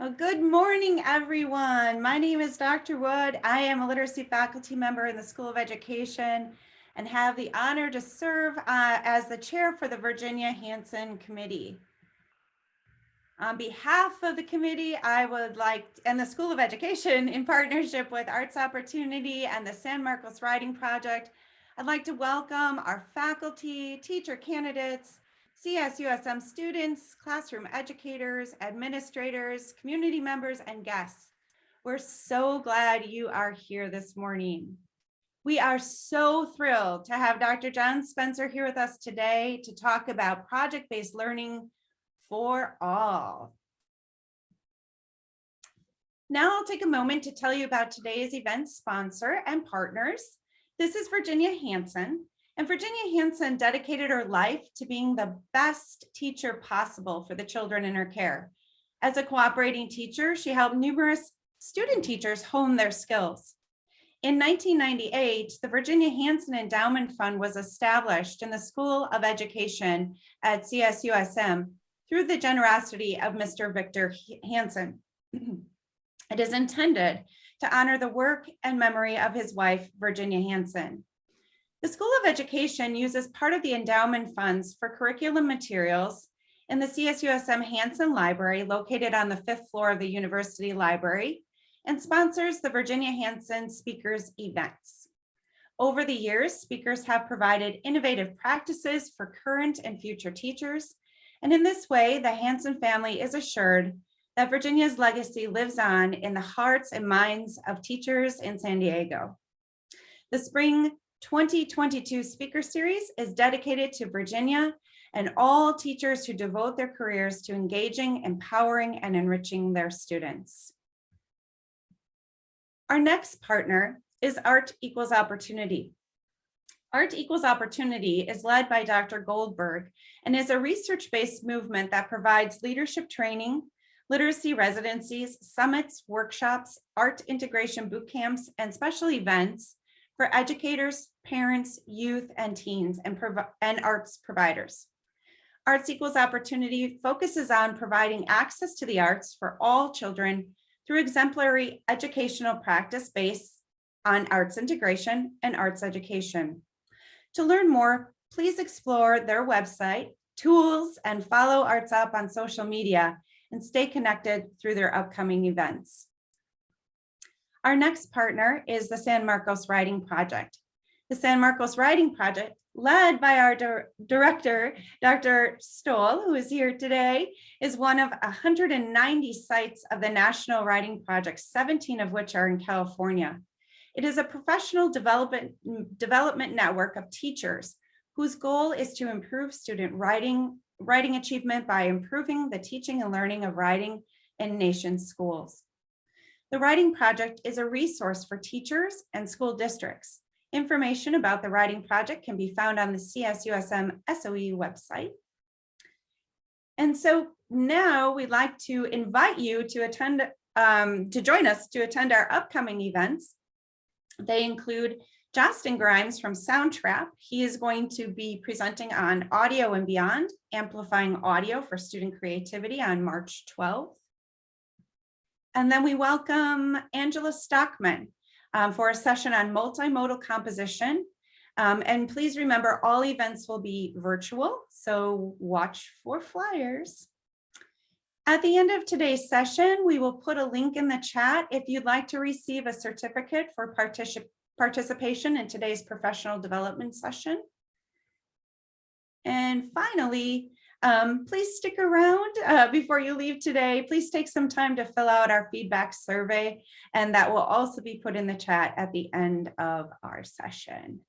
Well, good morning, everyone. My name is Dr. Wood. I am a literacy faculty member in the School of Education and have the honor to serve as the chair for the Virginia Hansen Committee. On behalf of the committee, I would like, and the School of Education in partnership with Arts Opportunity and the San Marcos Writing Project, I'd like to welcome our faculty, teacher candidates, CSUSM students, classroom educators, administrators, community members, and guests. We're so glad you are here this morning. We are so thrilled to have Dr. John Spencer here with us today to talk about project-based learning for all. Now I'll take a moment to tell you about today's event sponsor and partners. This is Virginia Hansen, and Virginia Hansen dedicated her life to being the best teacher possible for the children in her care. As a cooperating teacher, she helped numerous student teachers hone their skills. In 1998, the Virginia Hansen Endowment Fund was established in the School of Education at CSUSM through the generosity of Mr. Victor Hansen. It is intended to honor the work and memory of his wife, Virginia Hansen. The School of Education uses part of the endowment funds for curriculum materials in the CSUSM Hansen Library located on the 5th floor of the University Library and sponsors the Virginia Hansen Speakers events. Over the years, speakers have provided innovative practices for current and future teachers. And in this way, the Hansen family is assured that Virginia's legacy lives on in the hearts and minds of teachers in San Diego. The Spring 2022 Speaker Series is dedicated to Virginia and all teachers who devote their careers to engaging, empowering, and enriching their students. Our next partner is Art Equals Opportunity. Art Equals Opportunity is led by Dr. Goldberg and is a research-based movement that provides leadership training, literacy residencies, summits, workshops, art integration boot camps, and special events for educators, parents, youth, and teens, and arts providers. Arts Equals Opportunity focuses on providing access to the arts for all children through exemplary educational practice based on arts integration and arts education. To learn more, please explore their website, tools, and follow Arts Up on social media and stay connected through their upcoming events. Our next partner is the San Marcos Writing Project. The San Marcos Writing Project, led by our director, Dr. Stoll, who is here today, is one of 190 sites of the National Writing Project, 17 of which are in California. It is a professional development network of teachers whose goal is to improve student writing achievement by improving the teaching and learning of writing in nation's schools. The Writing Project is a resource for teachers and school districts. Information about the Writing Project can be found on the CSUSM SOE website. And so now we'd like to invite you to join us to attend our upcoming events. They include Justin Grimes from Soundtrap. He is going to be presenting on Audio and Beyond, Amplifying Audio for Student Creativity on March 12th. And then we welcome Angela Stockman for a session on multimodal composition. And please remember, all events will be virtual, so watch for flyers. At the end of today's session, we will put a link in the chat if you'd like to receive a certificate for participation in today's professional development session. And finally, please stick around before you leave today. Please take some time to fill out our feedback survey, and that will also be put in the chat at the end of our session.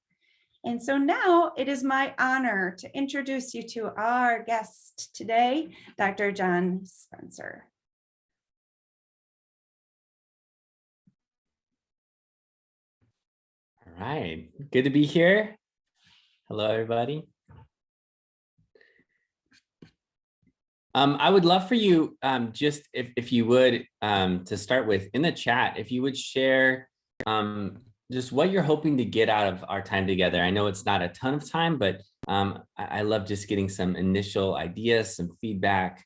And so now it is my honor to introduce you to our guest today, Dr. John Spencer. All right, good to be here. Hello, everybody. I would love for you, just if you would, to start with, in the chat, if you would share just what you're hoping to get out of our time together. I know it's not a ton of time, but I love just getting some initial ideas, some feedback,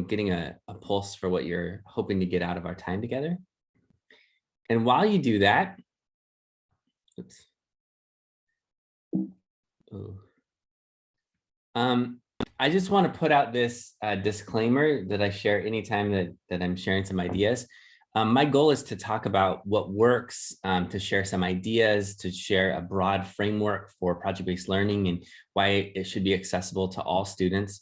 getting a pulse for what you're hoping to get out of our time together. And while you do that, oops. Ooh. I just want to put out this disclaimer that I share anytime that I'm sharing some ideas. My goal is to talk about what works, to share some ideas, to share a broad framework for project-based learning and why it should be accessible to all students.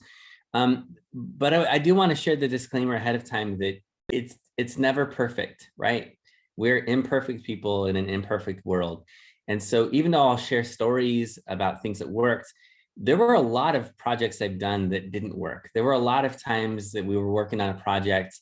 But I do want to share the disclaimer ahead of time that it's never perfect, right? We're imperfect people in an imperfect world. And so even though I'll share stories about things that worked, there were a lot of projects I've done that didn't work. There were a lot of times that we were working on a project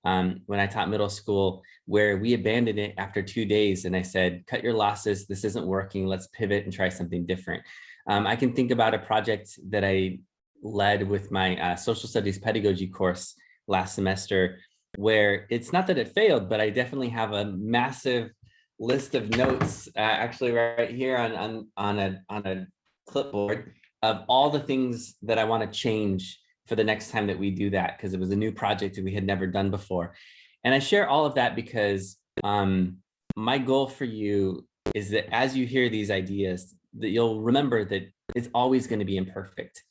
when I taught middle school where we abandoned it after 2 days. And I said, cut your losses. This isn't working. Let's pivot and try something different. I can think about a project that I led with my social studies pedagogy course last semester, where it's not that it failed, but I definitely have a massive list of notes actually right here on a clipboard of all the things that I want to change for the next time that we do that, because it was a new project that we had never done before. And I share all of that because my goal for you is that as you hear these ideas, that you'll remember that it's always going to be imperfect.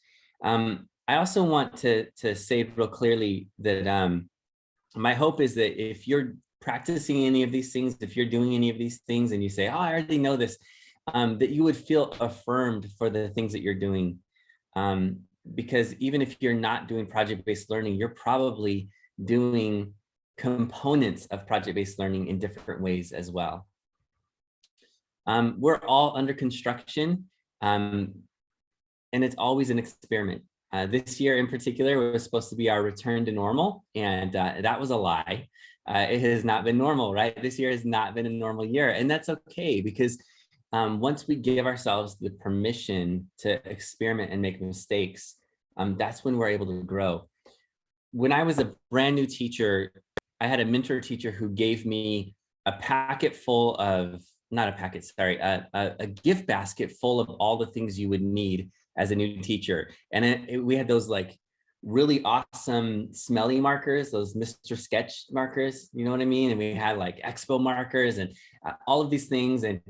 I also want to say real clearly that my hope is that if you're practicing any of these things, if you're doing any of these things and you say, oh, I already know this, that you would feel affirmed for the things that you're doing. Because even if you're not doing project-based learning, you're probably doing components of project-based learning in different ways as well. We're all under construction, and it's always an experiment. This year in particular was supposed to be our return to normal, and that was a lie. It has not been normal, right? This year has not been a normal year, and that's okay, because once we give ourselves the permission to experiment and make mistakes, that's when we're able to grow. When I was a brand new teacher, I had a mentor teacher who gave me a packet full of, not a packet, sorry, a gift basket full of all the things you would need as a new teacher. And we had those like really awesome smelly markers, those Mr. Sketch markers, you know what I mean? And we had like Expo markers and all of these things. And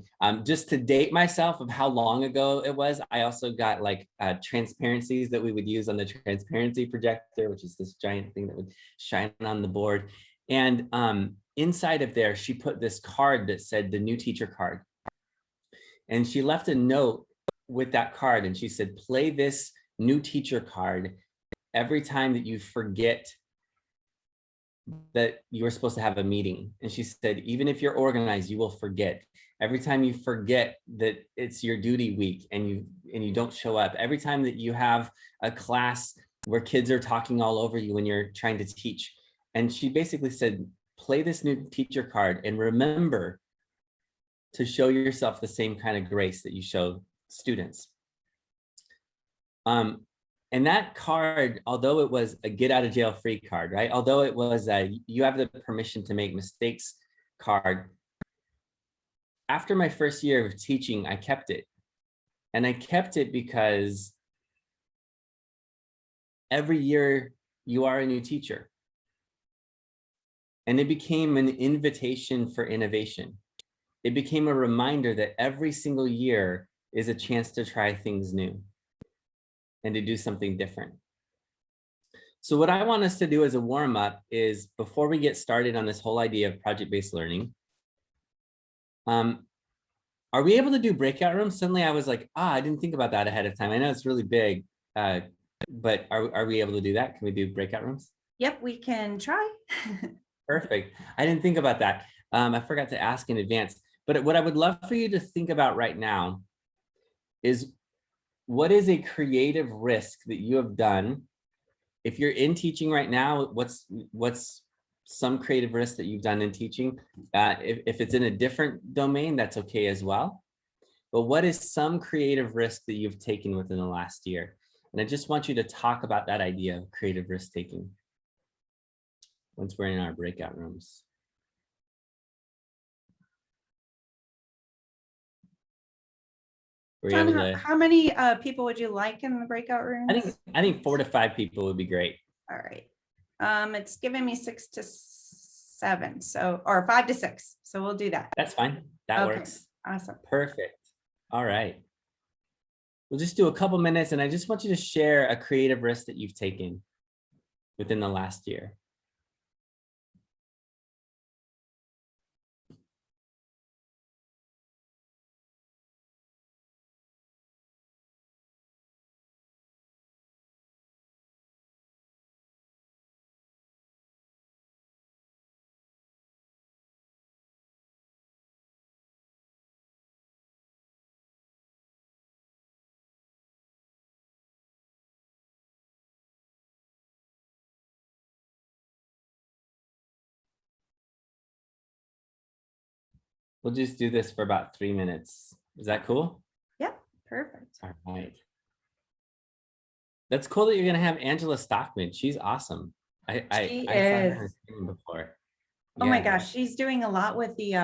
just to date myself of how long ago it was, I also got like transparencies that we would use on the transparency projector, which is this giant thing that would shine on the board. And inside of there, she put this card that said the new teacher card. And she left a note with that card. And she said, play this new teacher card every time that you forget that you were supposed to have a meeting. And she said, even if you're organized, you will forget. Every time you forget that it's your duty week and you don't show up, every time that you have a class where kids are talking all over you when you're trying to teach. And she basically said, play this new teacher card and remember to show yourself the same kind of grace that you show students. And that card, although it was a get out of jail free card, right? Although it was a you have the permission to make mistakes card, after my first year of teaching, I kept it. And I kept it because every year you are a new teacher. And it became an invitation for innovation. It became a reminder that every single year is a chance to try things new and to do something different. So what I want us to do as a warm up is, before we get started on this whole idea of project-based learning, are we able to do breakout rooms? Suddenly I was like, I didn't think about that ahead of time. I know it's really big, but are we able to do that? Can we do breakout rooms? Yep, we can try. Perfect. I didn't think about that. I forgot to ask in advance, but what I would love for you to think about right now is, what is a creative risk that you have done? If you're in teaching right now, what's some creative risk that you've done in teaching? If it's in a different domain, that's okay as well. But what is some creative risk that you've taken within the last year? And I just want you to talk about that idea of creative risk taking once we're in our breakout rooms. John, how many people would you like in the breakout rooms? I think 4 to 5 people would be great. All right. It's giving me 6 to 7, so, or 5 to 6. So we'll do that. That's fine. That Okay, works. awesome. Perfect. All right. We'll just do a couple minutes, and I just want you to share a creative risk that you've taken within the last year. We'll just do this for about 3 minutes. Is that cool? Yep, perfect. All right. That's cool that you're gonna have Angela Stockman. She's awesome. She I saw her on is. screen before. Oh my Yeah. gosh, she's doing a lot with the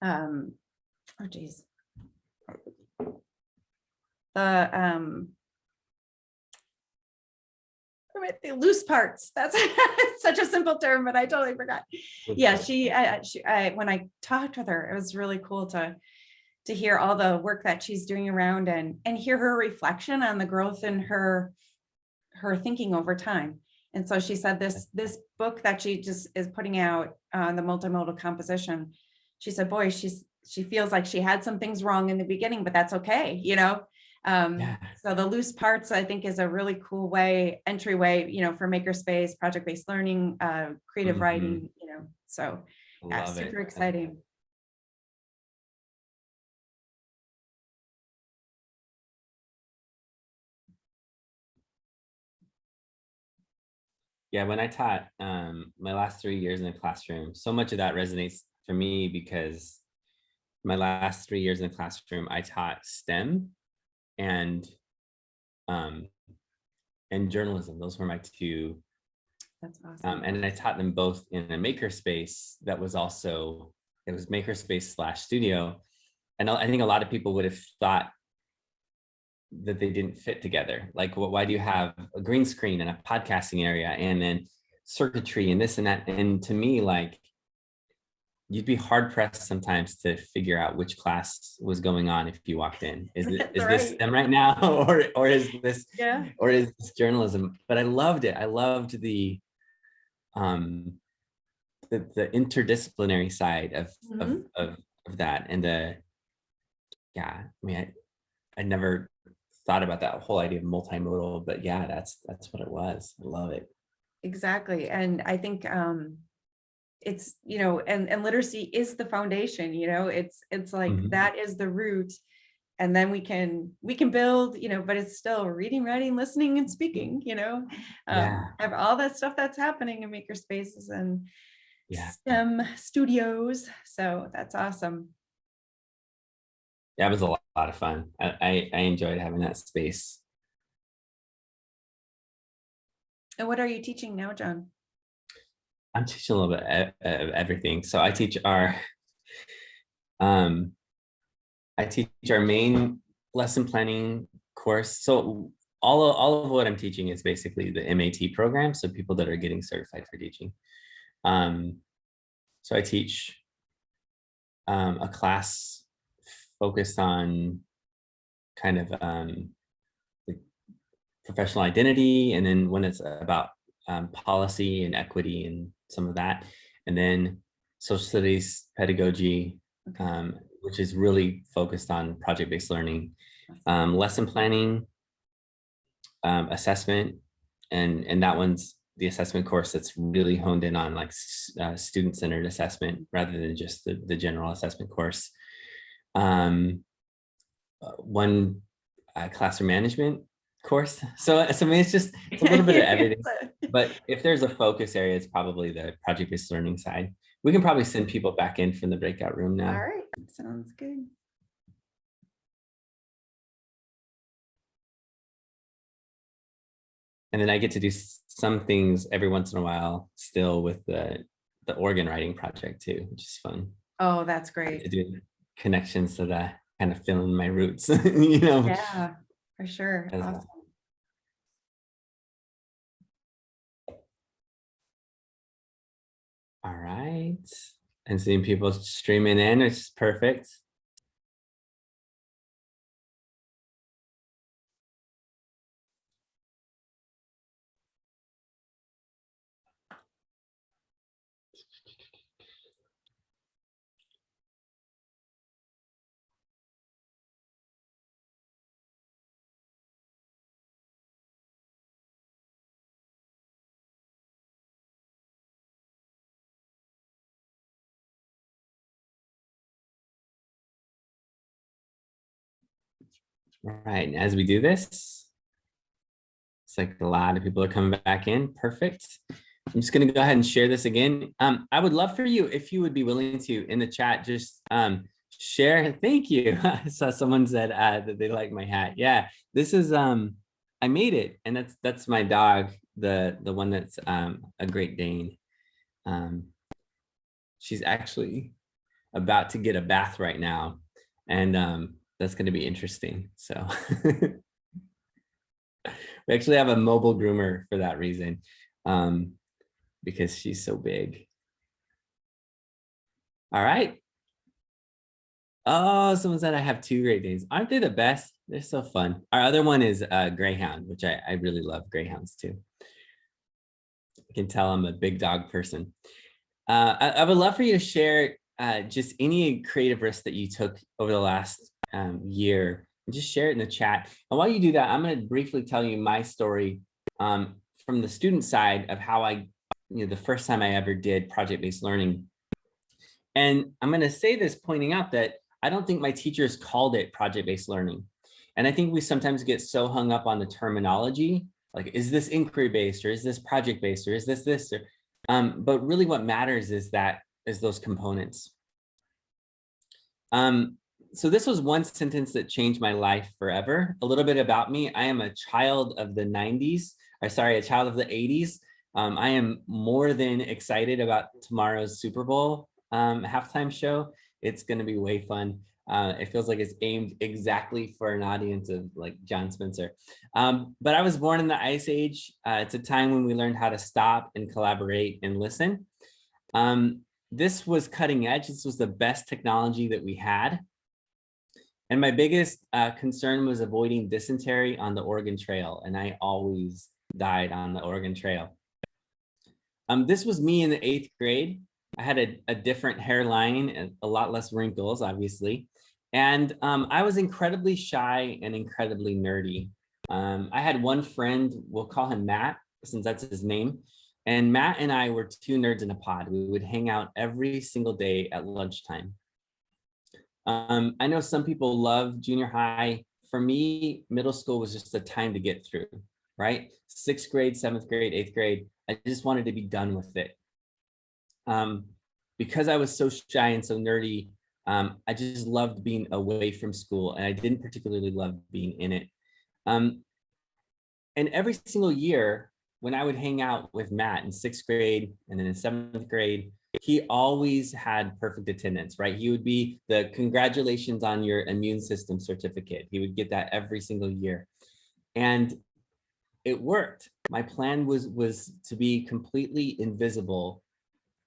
oh geez. The the loose parts. That's such a simple term, but I totally forgot. Yeah, she when I talked with her, it was really cool to hear all the work that she's doing around and hear her reflection on the growth in her thinking over time. And so she said this book that she just is putting out on the multimodal composition, she said, boy, she feels like she had some things wrong in the beginning, but that's okay, you know. Yeah. So the loose parts, I think, is a really cool entryway, you know, for makerspace, project-based learning, creative writing, you know. So yeah, Love it. super exciting. Yeah, when I taught my last 3 years in the classroom, so much of that resonates for me because my last 3 years in the classroom, I taught STEM and um, journalism. Those were my two. That's awesome. And I taught them both in a makerspace that was also, it was makerspace / studio. And I think a lot of people would have thought that they didn't fit together. Like, well, why do you have a green screen and a podcasting area and then circuitry and this and that? And to me, like, you'd be hard pressed sometimes to figure out which class was going on if you walked in. Is this STEM right now, or is this journalism? But I loved it. I loved the interdisciplinary side of that, and I mean, I never thought about that whole idea of multimodal, but yeah, that's what it was. I love it. Exactly. And I think it's, you know, and literacy is the foundation, you know, it's like that is the root. And then we can build, you know, but it's still reading, writing, listening, and speaking, you know, have all that stuff that's happening in maker spaces and STEM studios. So that's awesome. Yeah, it was a lot of fun. I enjoyed having that space. And what are you teaching now, John? I'm teaching a little bit of everything. So I teach our main lesson planning course. So all of what I'm teaching is basically the MAT program. So people that are getting certified for teaching. So I teach a class focused on kind of like professional identity, and then when it's about policy and equity and some of that, and then social studies pedagogy, which is really focused on project-based learning, lesson planning, assessment, and that one's the assessment course that's really honed in on like student-centered assessment rather than just the general assessment course. One classroom management course. So I mean, it's a little bit of everything. But if there's a focus area, it's probably the project-based learning side. We can probably send people back in from the breakout room now. All right, sounds good. And then I get to do some things every once in a while still with the organ writing project too, which is fun. Oh, that's great. To do connections to that, kind of fill in my roots, you know? Yeah, for sure. Awesome. All right. And seeing people streaming in, which is perfect. Right. And as we do this, it's like a lot of people are coming back in. Perfect. I'm just going to go ahead and share this again. I would love for you, if you would be willing to, in the chat, just share. Thank you. I saw someone said that they like my hat. Yeah, this is I made it, and that's my dog, the one that's a Great Dane. She's actually about to get a bath right now, and that's going to be interesting. So we actually have a mobile groomer for that reason, because she's so big. All right. Oh, someone said I have 2 Great Danes. Aren't they the best? They're so fun. Our other one is Greyhound, which I really love Greyhounds too. I can tell I'm a big dog person. I would love for you to share just any creative risks that you took over the last year, and just share it in the chat. And while you do that, I'm going to briefly tell you my story from the student side of how the first time I ever did project-based learning. And I'm going to say this pointing out that I don't think my teachers called it project-based learning. And I think we sometimes get so hung up on the terminology, like, is this inquiry-based, or is this project-based, or is this, or, but really what matters is those components. So this was one sentence that changed my life forever. A little bit about me. I am a child of the 90s, or sorry, a child of the 80s. I am more than excited about tomorrow's Super Bowl halftime show. It's going to be way fun. It feels like it's aimed exactly for an audience of like John Spencer. But I was born in the Ice Age. It's a time when we learned how to stop and collaborate and listen. This was cutting edge. This was the best technology that we had. And my biggest concern was avoiding dysentery on the Oregon Trail. And I always died on the Oregon Trail. This was me in the 8th grade. I had a different hairline and a lot less wrinkles, obviously. And I was incredibly shy and incredibly nerdy. I had one friend, we'll call him Matt, since that's his name. And Matt and I were 2 nerds in a pod. We would hang out every single day at lunchtime. I know some people love junior high. For me, middle school was just a time to get through, right? 6th grade, 7th grade, 8th grade. I just wanted to be done with it. Because I was so shy and so nerdy, I just loved being away from school, and I didn't particularly love being in it. And every single year, when I would hang out with Matt in 6th grade and then in 7th grade, he always had perfect attendance, right? He would be the congratulations on your immune system certificate. He would get that every single year. And it worked. My plan was to be completely invisible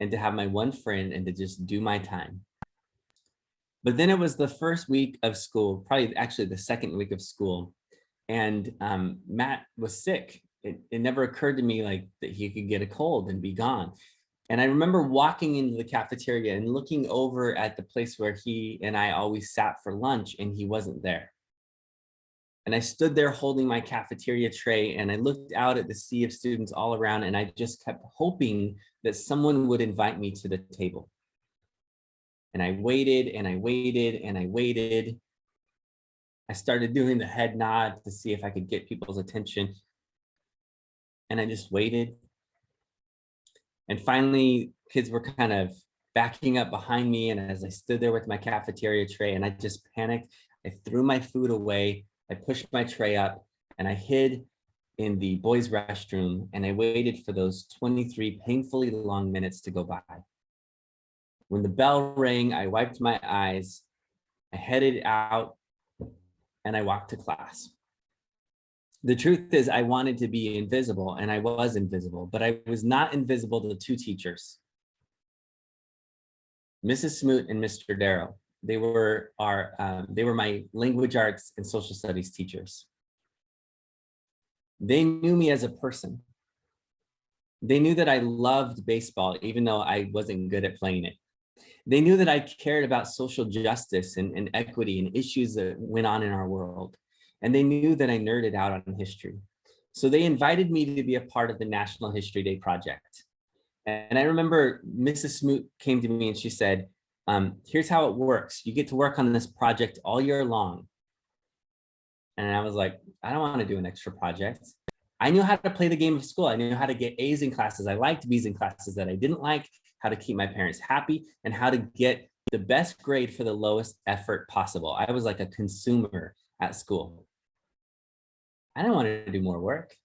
and to have my one friend and to just do my time. But then it was the first week of school, probably actually the 2nd week of school. And Matt was sick. It never occurred to me like that he could get a cold and be gone. And I remember walking into the cafeteria and looking over at the place where he and I always sat for lunch, and he wasn't there. And I stood there holding my cafeteria tray, and I looked out at the sea of students all around, and I just kept hoping that someone would invite me to the table. And I waited and I waited and I waited. I started doing the head nod to see if I could get people's attention. And I just waited. And finally, kids were kind of backing up behind me. And as I stood there with my cafeteria tray, and I just panicked, I threw my food away. I pushed my tray up and I hid in the boys' restroom, and I waited for those 23 painfully long minutes to go by. When the bell rang, I wiped my eyes, I headed out, and I walked to class. The truth is, I wanted to be invisible, and I was invisible, but I was not invisible to the 2 teachers. Mrs. Smoot and Mr. Darrow. They were my language arts and social studies teachers. They knew me as a person. They knew that I loved baseball, even though I wasn't good at playing it. They knew that I cared about social justice and equity and issues that went on in our world. And they knew that I nerded out on history. So they invited me to be a part of the National History Day project. And I remember Mrs. Smoot came to me and she said, here's how it works. You get to work on this project all year long. And I was like, I don't want to do an extra project. I knew how to play the game of school. I knew how to get A's in classes I liked, B's in classes that I didn't like, how to keep my parents happy, and how to get the best grade for the lowest effort possible. I was like a consumer at school. I didn't want to do more work.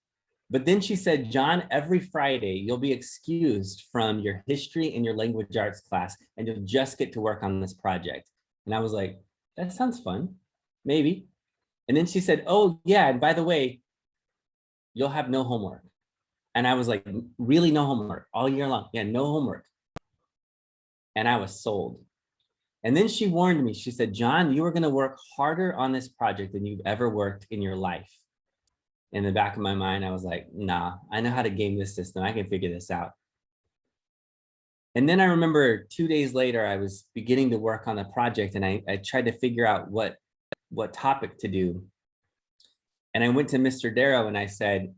But then she said, John, every Friday, you'll be excused from your history and your language arts class, and you'll just get to work on this project. And I was like, that sounds fun, maybe. And then she said, oh yeah, and by the way, you'll have no homework. And I was like, really, no homework all year long? Yeah, no homework. And I was sold. And then she warned me. She said, John, you are going to work harder on this project than you've ever worked in your life. In the back of my mind, I was like, nah, I know how to game this system. I can figure this out. And then I remember 2 days later, I was beginning to work on the project, and I tried to figure out what topic to do. And I went to Mr. Darrow and I said,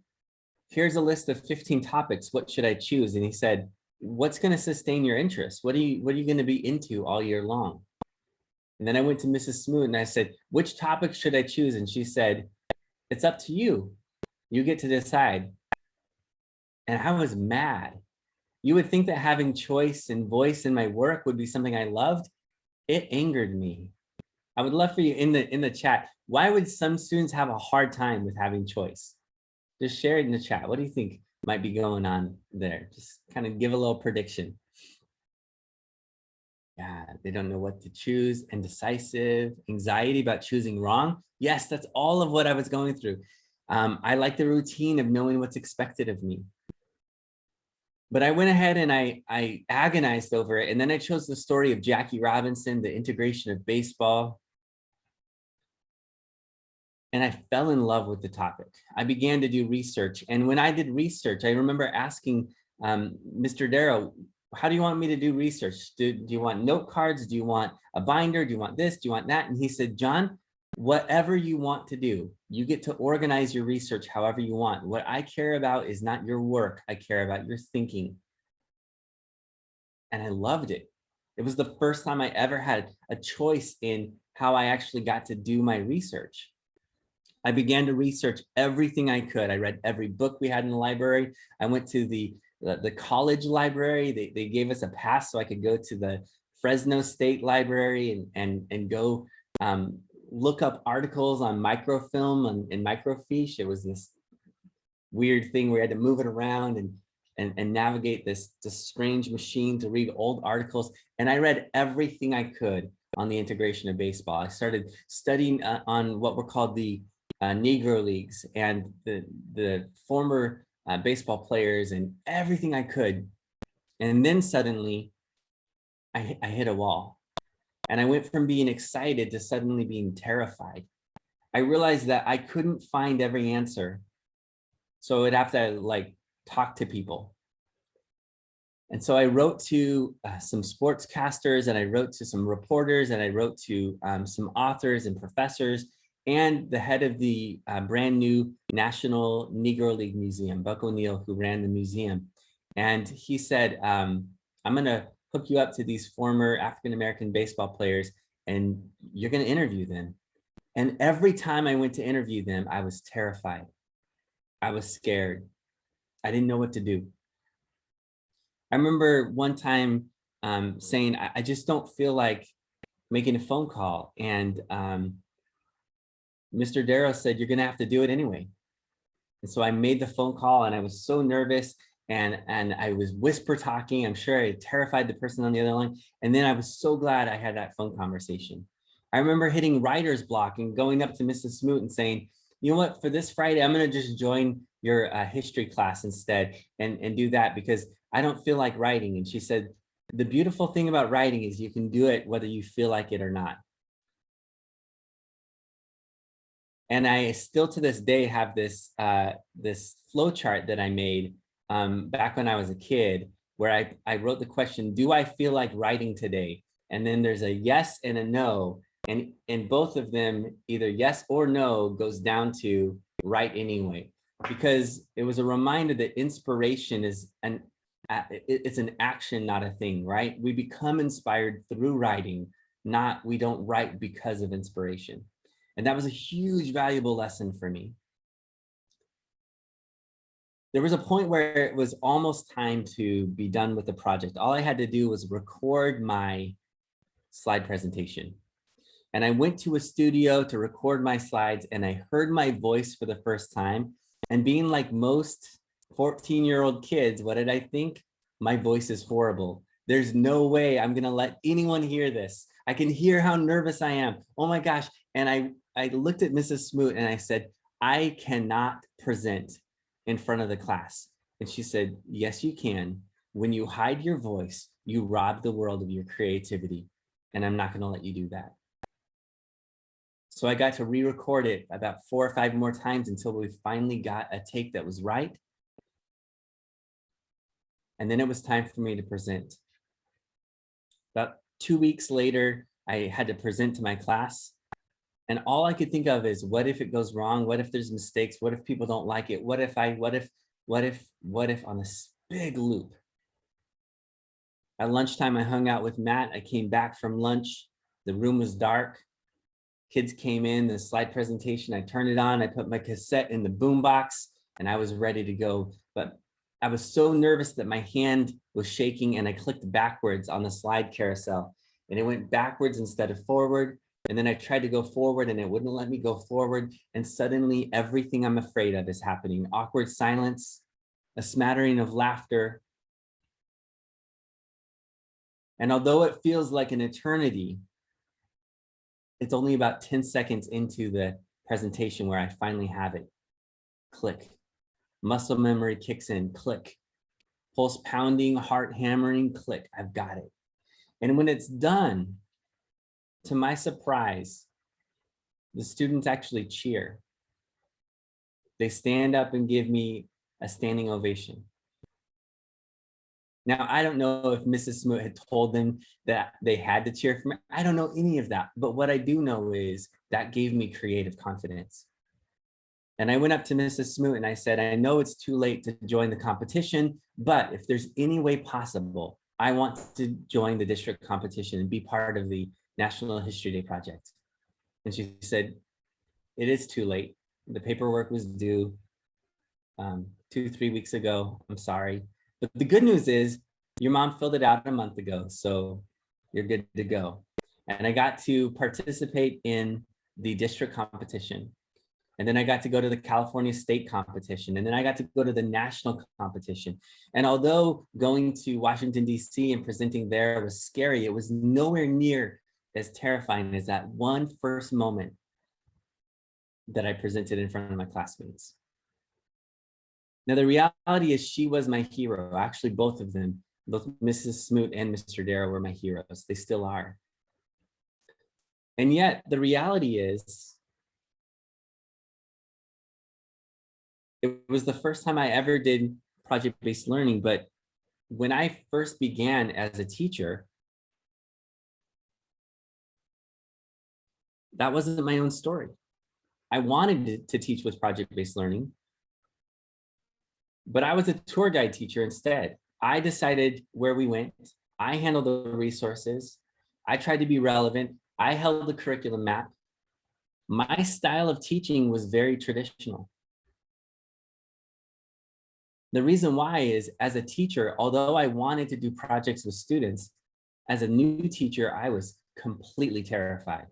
here's a list of 15 topics. What should I choose? And he said, what's going to sustain your interest? What are you going to be into all year long? And then I went to Mrs. Smoot and I said, which topic should I choose? And she said, it's up to you. You get to decide. And I was mad. You would think that having choice and voice in my work would be something I loved. It angered me. I would love for you in the chat. Why would some students have a hard time with having choice? Just share it in the chat. What do you think might be going on there? Just kind of give a little prediction. Yeah, they don't know what to choose. Indecisive, anxiety about choosing wrong. Yes, that's all of what I was going through. I like the routine of knowing what's expected of me. But I went ahead and I agonized over it. And then I chose the story of Jackie Robinson, the integration of baseball. And I fell in love with the topic. I began to do research. And when I did research, I remember asking Mr. Darrow, how do you want me to do research? Do you want note cards? Do you want a binder? Do you want this? Do you want that? And he said, John, whatever you want to do, you get to organize your research however you want. What I care about is not your work. I care about your thinking. And I loved it. It was the first time I ever had a choice in how I actually got to do my research. I began to research everything I could. I read every book we had in the library. I went to the college library. They gave us a pass so I could go to the Fresno State Library and go look up articles on microfilm and microfiche. It was this weird thing where you had to move it around and navigate this strange machine to read old articles. And I read everything I could on the integration of baseball. I started studying on what were called the Negro Leagues and the former baseball players and everything I could. And then suddenly I hit a wall. And I went from being excited to suddenly being terrified. I realized that I couldn't find every answer. So I'd have to like talk to people. And so I wrote to some sportscasters, and I wrote to some reporters, and I wrote to some authors and professors, and the head of the brand new National Negro League Museum, Buck O'Neill, who ran the museum. And he said, I'm gonna hook you up to these former African-American baseball players, and you're gonna interview them. And every time I went to interview them, I was terrified. I was scared. I didn't know what to do. I remember one time saying, I just don't feel like making a phone call. And Mr. Darrow said, you're gonna have to do it anyway. And so I made the phone call, and I was so nervous, and I was whisper talking. I'm sure I terrified the person on the other line. And then I was so glad I had that phone conversation. I remember hitting writer's block and going up to Mrs. Smoot and saying, you know what, for this Friday, I'm gonna just join your history class instead and do that because I don't feel like writing. And she said, the beautiful thing about writing is you can do it whether you feel like it or not. And I still to this day have this this flow chart that I made back when I was a kid, where I wrote the question, do I feel like writing today? And then there's a yes and a no. And in both of them, either yes or no goes down to write anyway, because it was a reminder that inspiration is it's an action, not a thing, right? We become inspired through writing, not we don't write because of inspiration. And that was a huge, valuable lesson for me. There was a point where it was almost time to be done with the project. All I had to do was record my slide presentation. And I went to a studio to record my slides, and I heard my voice for the first time. And being like most 14-year-old kids, what did I think? My voice is horrible. There's no way I'm gonna let anyone hear this. I can hear how nervous I am. Oh my gosh. And I looked at Mrs. Smoot and I said, I cannot present in front of the class. And she said, yes, you can. When you hide your voice, you rob the world of your creativity. And I'm not gonna let you do that. So I got to re-record it about 4 or 5 more times until we finally got a take that was right. And then it was time for me to present. About 2 weeks later, I had to present to my class. And all I could think of is, what if it goes wrong? What if there's mistakes? What if people don't like it? What if on this big loop? At lunchtime, I hung out with Matt. I came back from lunch. The room was dark. Kids came in, the slide presentation, I turned it on, I put my cassette in the boombox, and I was ready to go. But I was so nervous that my hand was shaking, and I clicked backwards on the slide carousel, and it went backwards instead of forward. And then I tried to go forward, and it wouldn't let me go forward. And suddenly everything I'm afraid of is happening. Awkward silence, a smattering of laughter. And although it feels like an eternity, it's only about 10 seconds into the presentation where I finally have it. Click. Muscle memory kicks in. Click. Pulse pounding, heart hammering. Click. I've got it. And when it's done, to my surprise, the students actually cheer. They stand up and give me a standing ovation. Now, I don't know if Mrs. Smoot had told them that they had to cheer for me. I don't know any of that. But what I do know is that gave me creative confidence. And I went up to Mrs. Smoot and I said, I know it's too late to join the competition, but if there's any way possible, I want to join the district competition and be part of the National History Day project. And she said, it is too late. The paperwork was due 2-3 weeks ago. I'm sorry. But the good news is your mom filled it out a month ago, so you're good to go. And I got to participate in the district competition. And then I got to go to the California state competition. And then I got to go to the national competition. And although going to Washington, D.C. and presenting there was scary, it was nowhere near as terrifying as that one first moment that I presented in front of my classmates. Now, the reality is she was my hero. Actually, both of them, both Mrs. Smoot and Mr. Darrow were my heroes. They still are. And yet the reality is, it was the first time I ever did project-based learning, but when I first began as a teacher, that wasn't my own story. I wanted to teach with project-based learning, but I was a tour guide teacher instead. I decided where we went. I handled the resources. I tried to be relevant. I held the curriculum map. My style of teaching was very traditional. The reason why is, as a teacher, although I wanted to do projects with students, as a new teacher, I was completely terrified.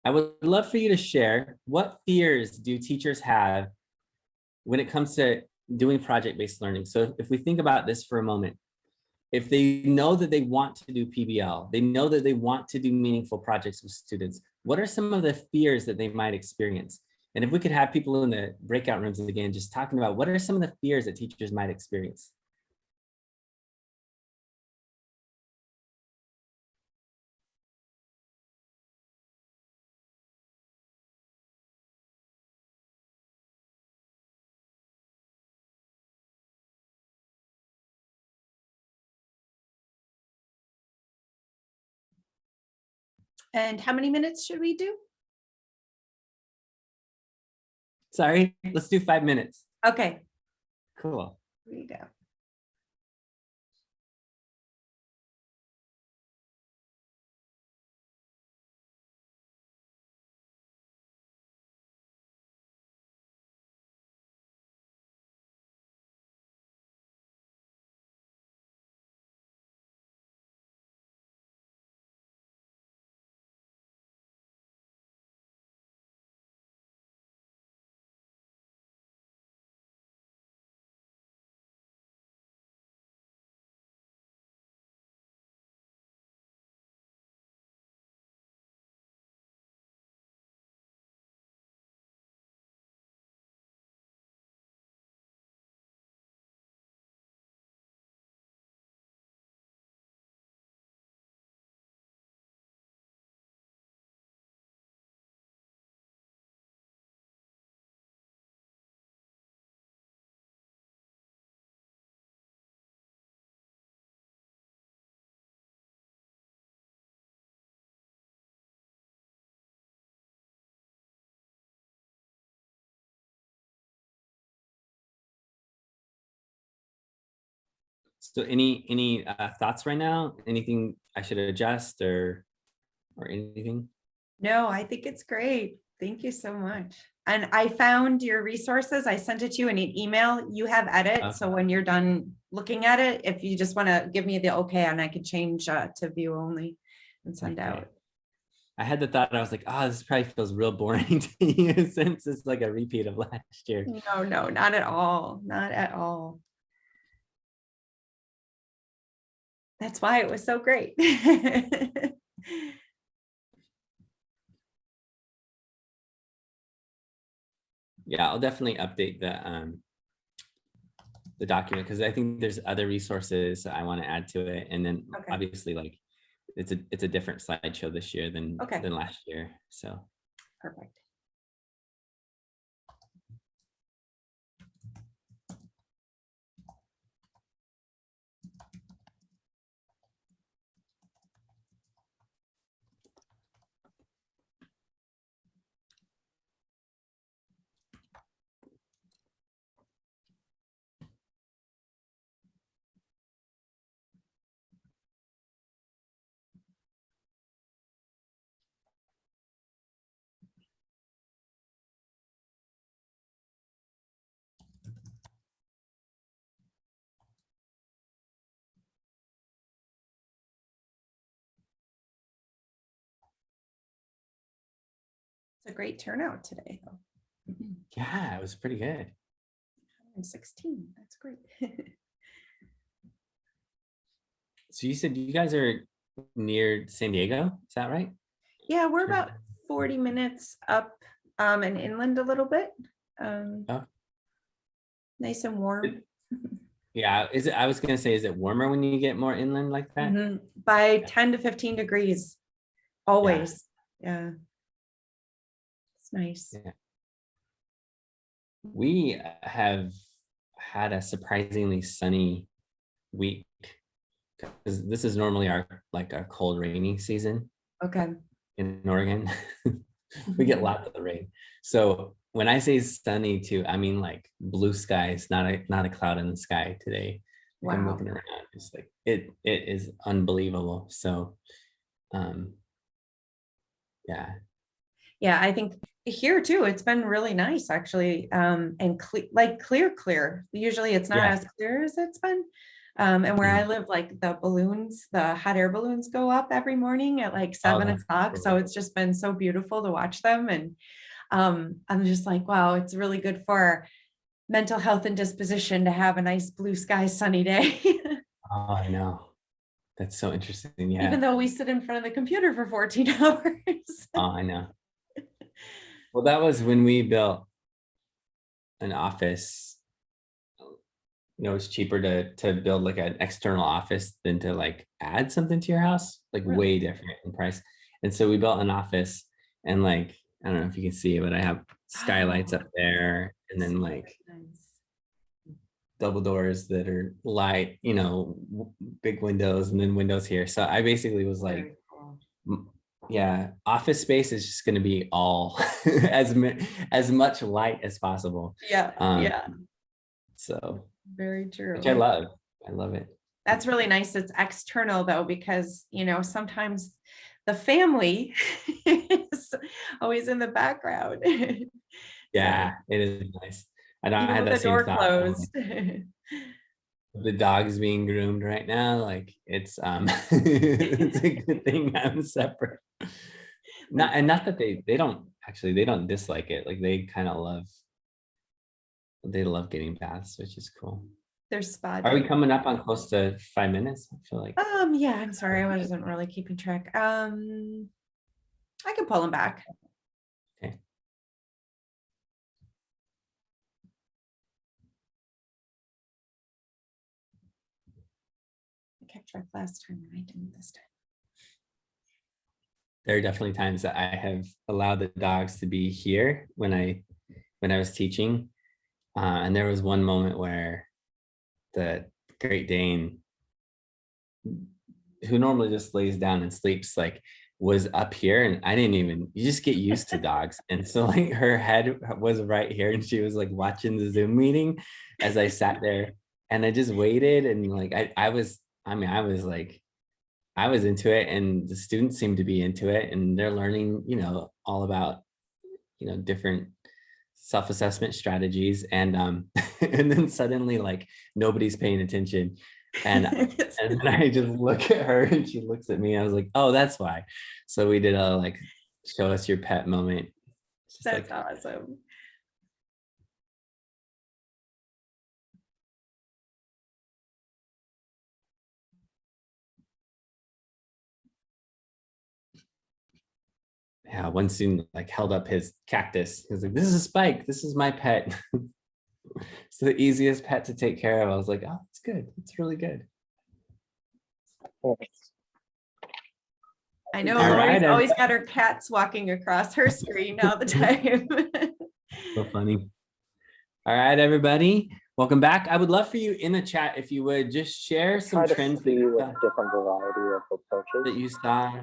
I would love for you to share, what fears do teachers have when it comes to doing project-based learning? So if we think about this for a moment, if they know that they want to do PBL, they know that they want to do meaningful projects with students, what are some of the fears that they might experience? And if we could have people in the breakout rooms again, just talking about what are some of the fears that teachers might experience? And how many minutes should we do? Sorry, let's do 5 minutes. Okay, Cool. here we go. So any thoughts right now? Anything I should adjust or anything? No, I think it's great. Thank you so much. And I found your resources. I sent it to you in an email. You have edit. So when you're done looking at it, if you just want to give me the okay, and I could change to view only and send Okay. out. I had the thought, I was like, oh, this probably feels real boring to you since it's like a repeat of last year. No, no, not at all. Not at all. That's why it was so great. Yeah, I'll definitely update the document because I think there's other resources I want to add to it. And then Okay. obviously like it's a different slideshow this year than last year. So Perfect. It's a great turnout today, though. yeah, it was pretty good. 16. That's great. So you said you guys are near San Diego, is that right? Yeah, we're about 40 minutes up and inland a little bit. Oh. Nice and warm. Yeah, is it? I was gonna say, is it warmer when you get more inland like that? Mhm. By 10 to 15 degrees, always. Yeah. It's nice. Yeah. We have had a surprisingly sunny week because this is normally our cold rainy season Okay. in Oregon. We get lots of rain. So when I say sunny too, I mean like blue skies, not a cloud in the sky today. Like, I'm Wow. looking around, it's like it is unbelievable. So yeah. Yeah, I think here too, it's been really nice actually. And clear. Usually it's not Yeah. as clear as it's been. And where I live, like the hot air balloons go up every morning at like 7 o'clock. Cool. So it's just been so beautiful to watch them. And I'm just like, wow, it's really good for mental health and disposition to have a nice blue sky, sunny day. Oh, I know. That's so interesting. Yeah. Even though we sit in front of the computer for 14 hours. Oh, I know. Well, that was when we built an office. You know, it's cheaper to build like an external office than to like add something to your house, like Really? way different in price. And so we built an office and like, I don't know if you can see it, but I have skylights up there and then like double doors that are light, you know, big windows and then windows here. So I basically was like, yeah, office space is just going to be all as much light as possible. Yeah, Um, yeah, so, very which I true. love. I love it. That's really nice. It's external though, because sometimes the family is always in the background. So Yeah, it is nice. I know I even had with that the same door thought. closed. The dog's being groomed right now. Like it's it's a good thing I'm separate. Not that they don't dislike it. Like they love getting baths, which is cool. They're Are we spotted. coming up on close to 5 minutes? I feel like Yeah, I'm sorry, I wasn't really keeping track. I can pull them back. okay. I kept track last time and I didn't this time. There are definitely times that I have allowed the dogs to be here when I was teaching. And there was one moment where the Great Dane, who normally just lays down and sleeps, like was up here, and I didn't even, you just get used to dogs. And so like her head was right here and she was like watching the Zoom meeting as I sat there, and I just waited, and like I was like, I was into it, and the students seemed to be into it, and they're learning, all about, different self-assessment strategies. And and then suddenly like nobody's paying attention. And and then I just look at her and she looks at me. I was like, oh, that's why. So we did a like show us your pet moment. Just That's like, awesome. yeah, one student like held up his cactus. He was like, this is a Spike. This is my pet. It's the easiest pet to take care of. I was like, oh, it's good. It's really good. I know All Lori's right. always got her cats walking across her screen all the time. So funny. All right, everybody. Welcome back. I would love for you in the chat, if you would just share some Try to trends see with different variety of approaches. that you saw.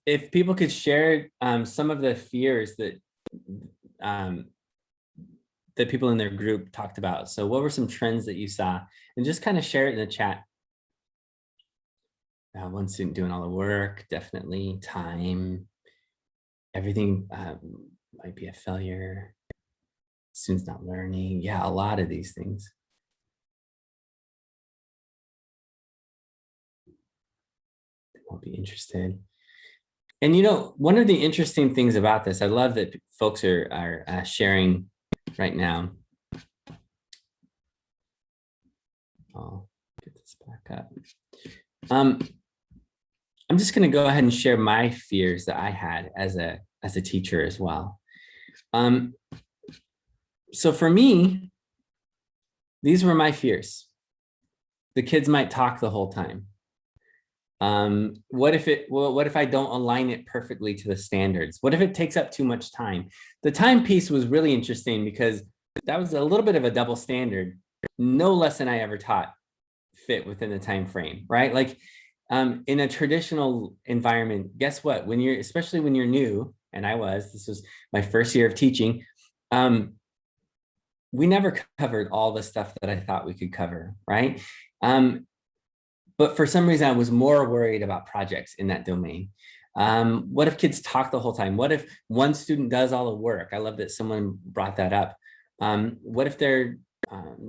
If people could share some of the fears that that people in their group talked about. So what were some trends that you saw? And just kind of share it in the chat. One student doing all the work, definitely. Time, everything might be a failure. Students not learning. Yeah, a lot of these things. They won't be interested. And one of the interesting things about this, I love that folks are sharing right now. I'll get this back up. I'm just going to go ahead and share my fears that I had as a teacher as well. So for me, these were my fears. The kids might talk the whole time. What if I don't align it perfectly to the standards? What if it takes up too much time? The time piece was really interesting because that was a little bit of a double standard. No lesson I ever taught fit within the time frame, right? Like in a traditional environment, guess what? Especially when you're new, and this was my first year of teaching, we never covered all the stuff that I thought we could cover, right? But for some reason, I was more worried about projects in that domain. What if kids talk the whole time? What if one student does all the work? I love that someone brought that up. What if they're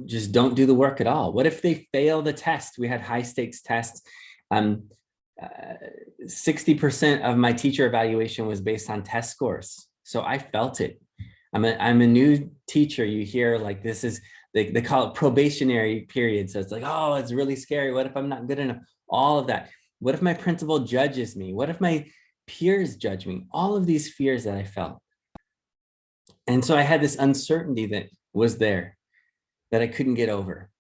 just don't do the work at all? What if they fail the test? We had high stakes tests. 60% of my teacher evaluation was based on test scores. So I felt it. I'm a new teacher. You hear like this is, they call it probationary period. So it's like, oh, it's really scary. What if I'm not good enough? All of that. What if my principal judges me? What if my peers judge me? All of these fears that I felt. And so I had this uncertainty that was there that I couldn't get over.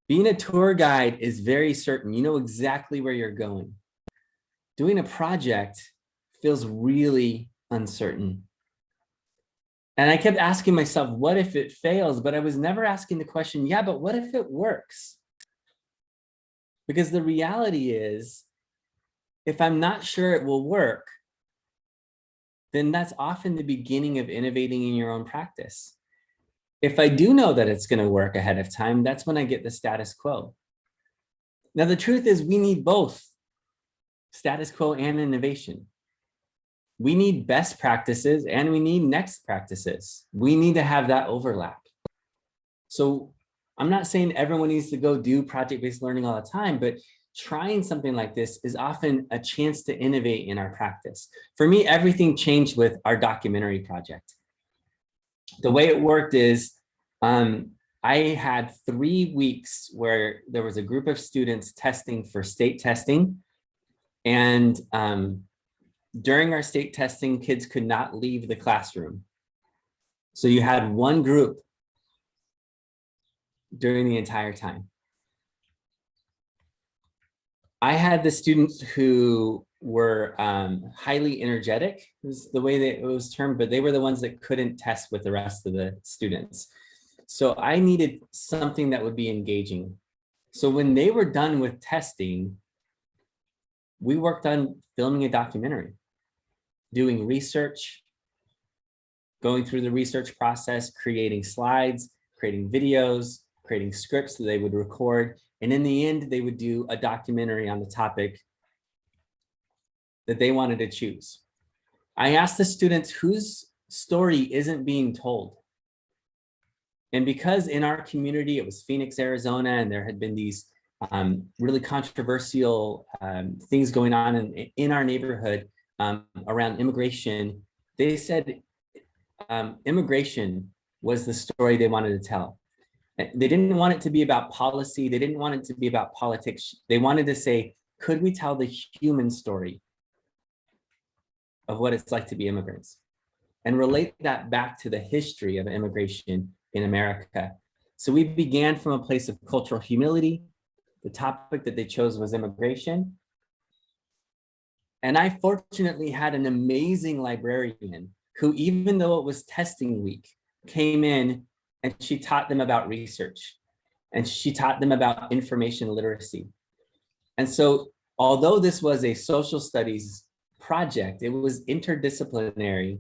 Being a tour guide is very certain. You know exactly where you're going. Doing a project feels really uncertain. And I kept asking myself, what if it fails? But I was never asking the question, yeah, but what if it works? Because the reality is, if I'm not sure it will work, then that's often the beginning of innovating in your own practice. If I do know that it's going to work ahead of time, that's when I get the status quo. Now, the truth is we need both status quo and innovation. We need best practices and we need next practices. We need to have that overlap. So I'm not saying everyone needs to go do project-based learning all the time, but trying something like this is often a chance to innovate in our practice. For me, everything changed with our documentary project. The way it worked is I had 3 weeks where there was a group of students testing for state testing. And during our state testing, kids could not leave the classroom. So you had one group during the entire time. I had the students who were highly energetic, was the way that it was termed, but they were the ones that couldn't test with the rest of the students. So I needed something that would be engaging. So when they were done with testing, we worked on filming a documentary, doing research, going through the research process, creating slides, creating videos, creating scripts that they would record. And in the end, they would do a documentary on the topic that they wanted to choose. I asked the students whose story isn't being told. And because in our community, it was Phoenix, Arizona, and there had been these really controversial things going on in our neighborhood around immigration, they said immigration was the story they wanted to tell. They didn't want it to be about policy. They didn't want it to be about politics. They wanted to say, could we tell the human story of what it's like to be immigrants and relate that back to the history of immigration in America? So we began from a place of cultural humility. The topic that they chose was immigration. And I fortunately had an amazing librarian who, even though it was testing week, came in and she taught them about research and she taught them about information literacy. And so although this was a social studies project, it was interdisciplinary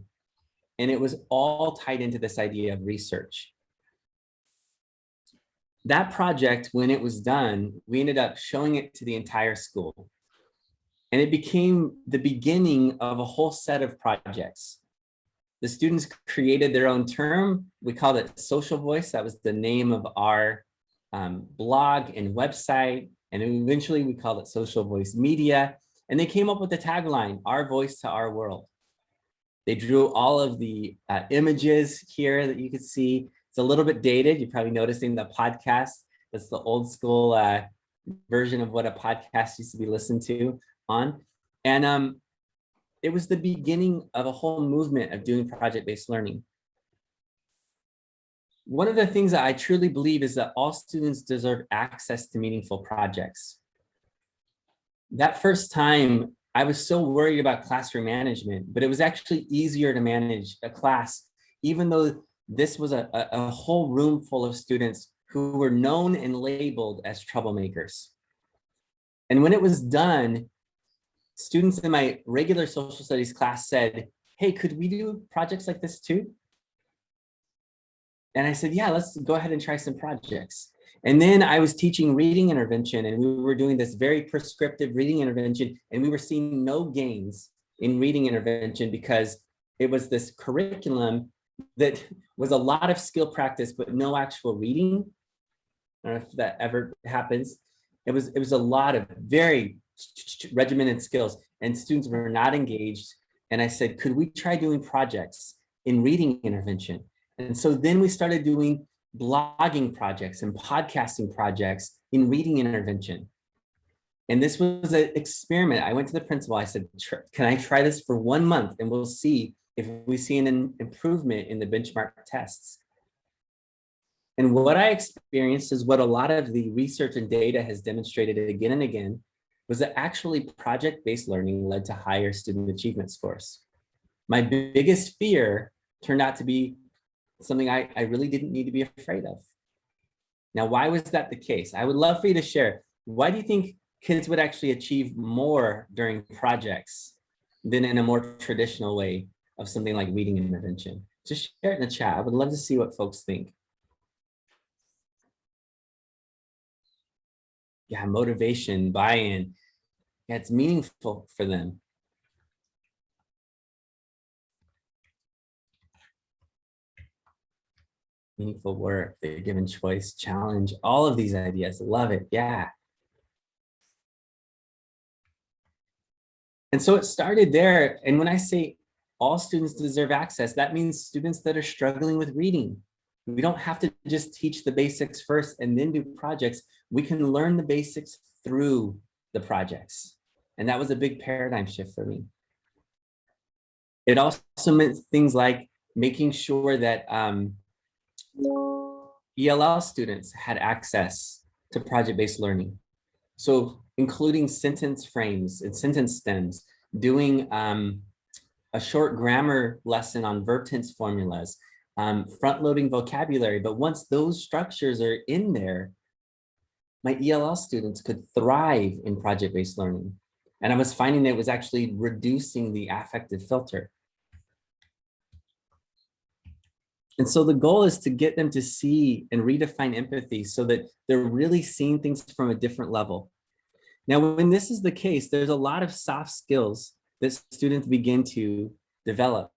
and it was all tied into this idea of research. That project, when it was done, we ended up showing it to the entire school. And it became the beginning of a whole set of projects. The students created their own term. We called it Social Voice. That was the name of our blog and website. And eventually we called it Social Voice Media. And they came up with the tagline, Our Voice to Our World. They drew all of the images here that you can see. It's a little bit dated. You're probably noticing the podcast. That's the old school version of what a podcast used to be listened to on. And it was the beginning of a whole movement of doing project-based learning. One of the things that I truly believe is that all students deserve access to meaningful projects. That first time, I was so worried about classroom management, but it was actually easier to manage a class, even though this was a whole room full of students who were known and labeled as troublemakers. And when it was done, students in my regular social studies class said, hey, could we do projects like this too? And I said, yeah, let's go ahead and try some projects. And then I was teaching reading intervention and we were doing this very prescriptive reading intervention and we were seeing no gains in reading intervention because it was this curriculum that was a lot of skill practice, but no actual reading. I don't know if that ever happens. It was a lot of very regimented skills and students were not engaged. And I said, could we try doing projects in reading intervention? And so then we started doing blogging projects and podcasting projects in reading intervention. And this was an experiment. I went to the principal. I said, can I try this for 1 month? And we'll see if we see an improvement in the benchmark tests. And what I experienced is what a lot of the research and data has demonstrated again and again, was that actually project-based learning led to higher student achievement scores. My biggest fear turned out to be something I really didn't need to be afraid of. Now, why was that the case? I would love for you to share. Why do you think kids would actually achieve more during projects than in a more traditional way of something like reading intervention? Just share it in the chat. I would love to see what folks think. Yeah, motivation, buy-in. Yeah, it's meaningful for them. Meaningful work, they're given choice, challenge, all of these ideas. Love it. Yeah. And so it started there. And when I say all students deserve access, that means students that are struggling with reading. We don't have to just teach the basics first and then do projects. We can learn the basics through the projects. And that was a big paradigm shift for me. It also meant things like making sure that ELL students had access to project-based learning. So including sentence frames and sentence stems, doing a short grammar lesson on verb tense formulas, front-loading vocabulary. But once those structures are in there, my ELL students could thrive in project-based learning. And I was finding that it was actually reducing the affective filter. And so the goal is to get them to see and redefine empathy so that they're really seeing things from a different level. Now, when this is the case, there's a lot of soft skills that students begin to develop.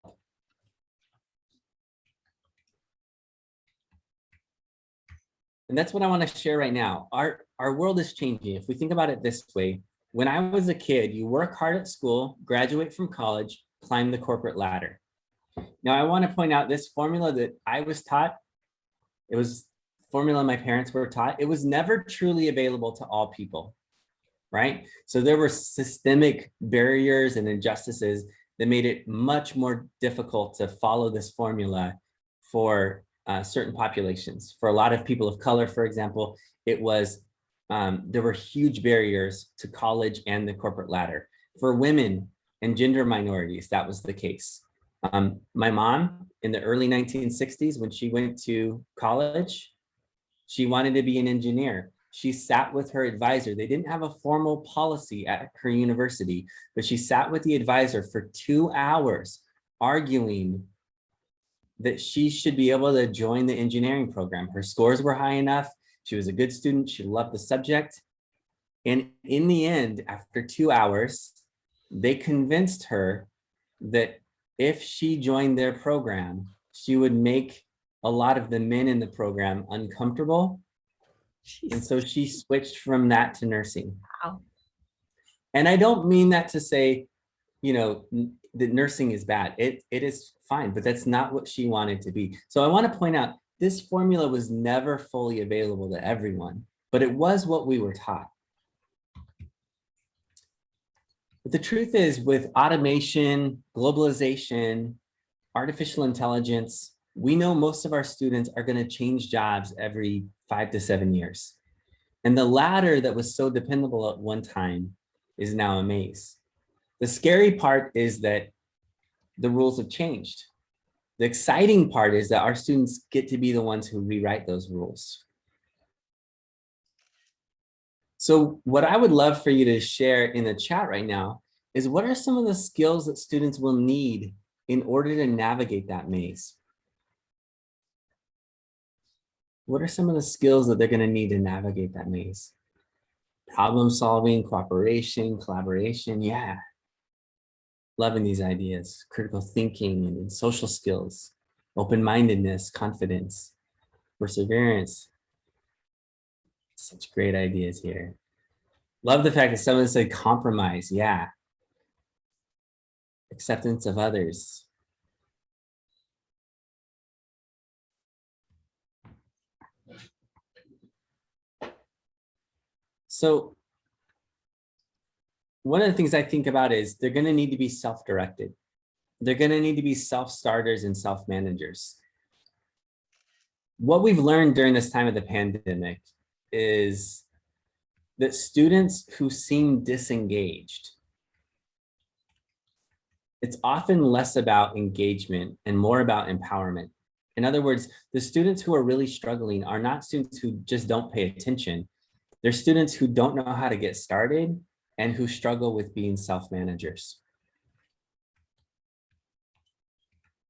And that's what I want to share right now. Our world is changing. If we think about it this way, when I was a kid, you work hard at school, graduate from college, climb the corporate ladder. Now, I want to point out this formula that I was taught, it was formula my parents were taught. It was never truly available to all people, right? So there were systemic barriers and injustices that made it much more difficult to follow this formula for certain populations. For a lot of people of color, for example, it was, there were huge barriers to college and the corporate ladder. For women and gender minorities, that was the case. My mom in the early 1960s, when she went to college, she wanted to be an engineer. She sat with her advisor. They didn't have a formal policy at her university, but she sat with the advisor for 2 hours arguing that she should be able to join the engineering program. Her scores were high enough. She was a good student. She loved the subject. And in the end, after 2 hours, they convinced her that if she joined their program, she would make a lot of the men in the program uncomfortable. Jeez. And so she switched from that to nursing. Wow. And I don't mean that to say, you know, that nursing is bad. It is fine, but that's not what she wanted to be. So I want to point out, this formula was never fully available to everyone, but it was what we were taught. But the truth is, with automation, globalization, artificial intelligence, we know most of our students are going to change jobs every 5 to 7 years. And the ladder that was so dependable at one time is now a maze. The scary part is that the rules have changed. The exciting part is that our students get to be the ones who rewrite those rules. So what I would love for you to share in the chat right now is, what are some of the skills that students will need in order to navigate that maze? What are some of the skills that they're going to need to navigate that maze? Problem solving, cooperation, collaboration. Yeah. Loving these ideas, critical thinking and social skills, open-mindedness, confidence, perseverance. Such great ideas here. Love the fact that someone said compromise. Yeah. Acceptance of others. So one of the things I think about is they're going to need to be self-directed. They're going to need to be self-starters and self-managers. What we've learned during this time of the pandemic is that students who seem disengaged, it's often less about engagement and more about empowerment. In other words, the students who are really struggling are not students who just don't pay attention. They're students who don't know how to get started and who struggle with being self-managers.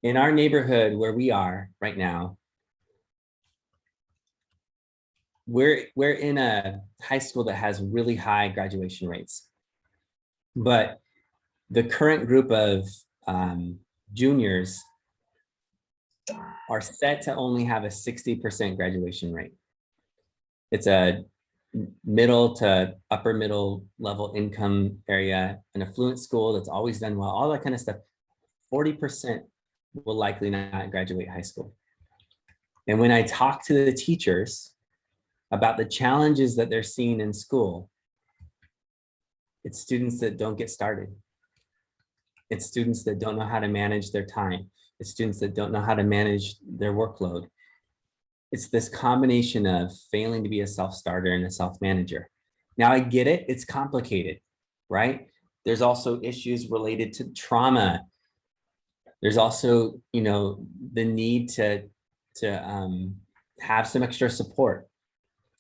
In our neighborhood where we are right now, we're in a high school that has really high graduation rates. But the current group of juniors are set to only have a 60% graduation rate. It's a middle to upper middle level income area, an affluent school that's always done well, all that kind of stuff. 40% will likely not graduate high school. And when I talk to the teachers about the challenges that they're seeing in school, it's students that don't get started. It's students that don't know how to manage their time. It's students that don't know how to manage their workload. It's this combination of failing to be a self-starter and a self-manager. Now I get it, it's complicated, right? There's also issues related to trauma. There's also, you know, the need to have some extra support.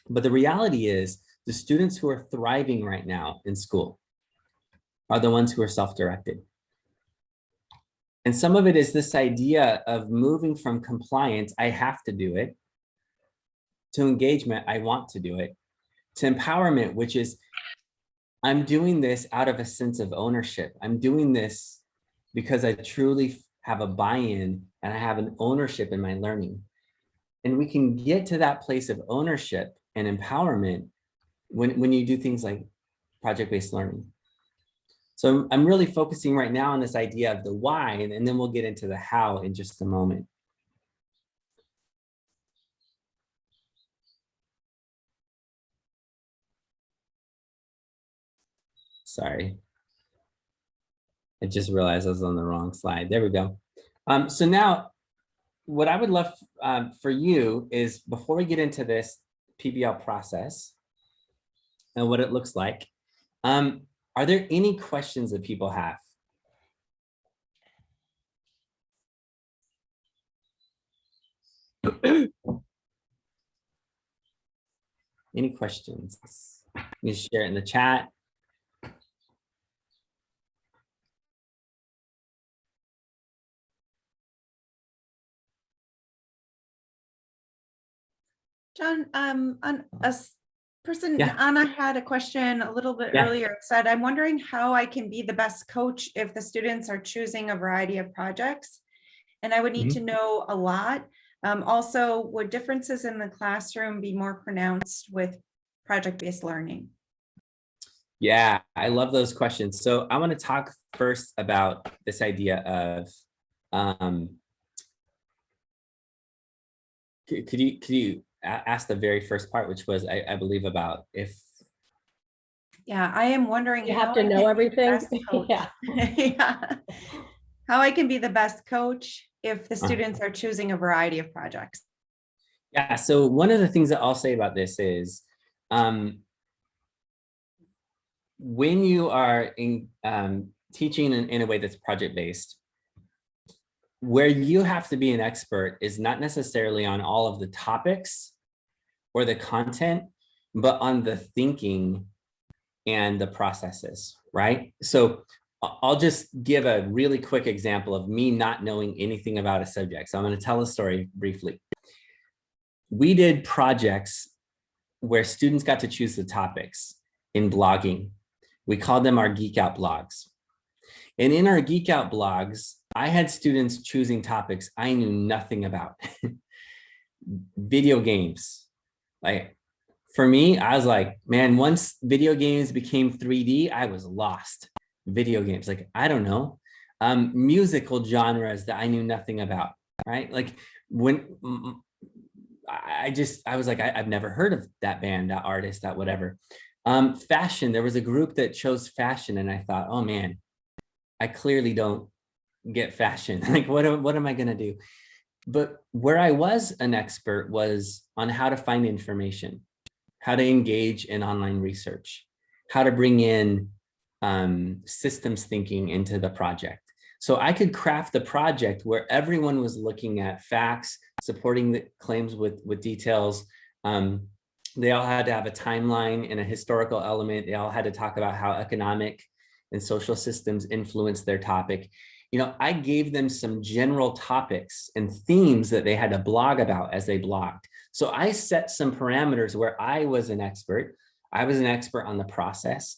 But the reality is the students who are thriving right now in school are the ones who are self-directed. And some of it is this idea of moving from compliance, I have to do it, to engagement, I want to do it, to empowerment, which is, I'm doing this out of a sense of ownership. I'm doing this because I truly have a buy-in and I have an ownership in my learning. And we can get to that place of ownership and empowerment when you do things like project-based learning. So I'm really focusing right now on this idea of the why, and then we'll get into the how in just a moment. Sorry. I just realized I was on the wrong slide. There we go. So now what I would love for you is, before we get into this PBL process and what it looks like, are there any questions that people have? Any questions? You can share it in the chat. John, person, Yeah. Anna had a question a little bit Yeah. earlier. It said, I'm wondering how I can be the best coach if the students are choosing a variety of projects. And I would need to know a lot. Also, would differences in the classroom be more pronounced with project-based learning? Yeah, I love those questions. So I want to talk first about this idea of, could you ask the very first part, which was, I believe, about if. Yeah, I am wondering. You have how to I know can be the everything. best coach. Yeah. Yeah. How I can be the best coach if the students are choosing a variety of projects. Yeah, so one of the things that I'll say about this is, when you are teaching in a way that's project-based, where you have to be an expert is not necessarily on all of the topics or the content, but on the thinking and the processes, right? So I'll just give a really quick example of me not knowing anything about a subject. So I'm going to tell a story briefly. We did projects where students got to choose the topics in blogging. We called them our Geek Out blogs. And in our Geek Out blogs, I had students choosing topics I knew nothing about. Video games. Like, for me, I was like, man, once video games became 3D, I was lost. Video games, like, I don't know. Musical genres that I knew nothing about, right? Like, when I was like, I've never heard of that band, that artist, that whatever. Fashion, there was a group that chose fashion, and I thought, oh man, I clearly don't get fashion. Like, what am I gonna do? But where I was an expert was on how to find information, how to engage in online research, how to bring in systems thinking into the project. So I could craft the project where everyone was looking at facts, supporting the claims with details, They all had to have a timeline and a historical element. They all had to talk about how economic and social systems influence their topic. I gave them some general topics and themes that they had to blog about as they blogged. So I set some parameters where I was an expert. I was an expert on the process.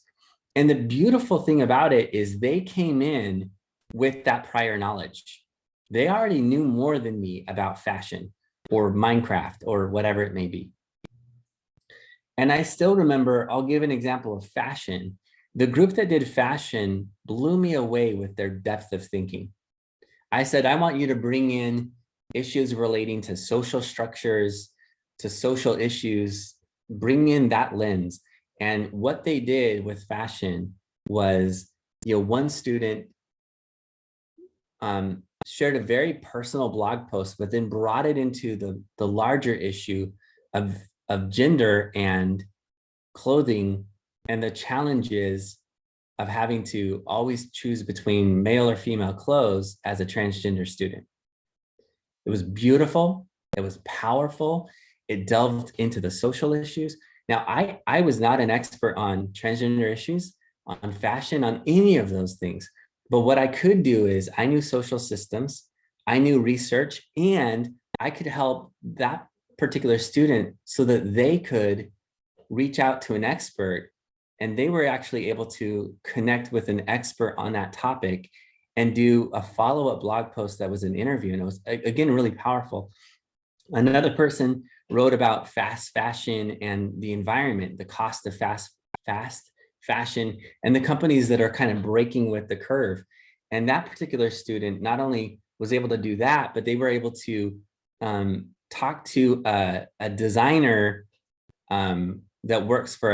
And the beautiful thing about it is they came in with that prior knowledge. They already knew more than me about fashion or Minecraft or whatever it may be. And I still remember, I'll give an example of fashion. The group that did fashion blew me away with their depth of thinking. I said, I want you to bring in issues relating to social structures, to social issues, bring in that lens. And what they did with fashion was, one student shared a very personal blog post, but then brought it into the larger issue of gender and clothing and the challenges of having to always choose between male or female clothes as a transgender student. It was beautiful. It was powerful. It delved into the social issues. Now, I was not an expert on transgender issues, on fashion, on any of those things. But what I could do is I knew social systems, I knew research, and I could help that particular student so that they could reach out to an expert, and they were actually able to connect with an expert on that topic and do a follow-up blog post that was an interview. And it was, again, really powerful. Another person wrote about fast fashion and the environment, the cost of fast fashion, and the companies that are kind of breaking with the curve. And that particular student not only was able to do that, but they were able to talk to a designer that works for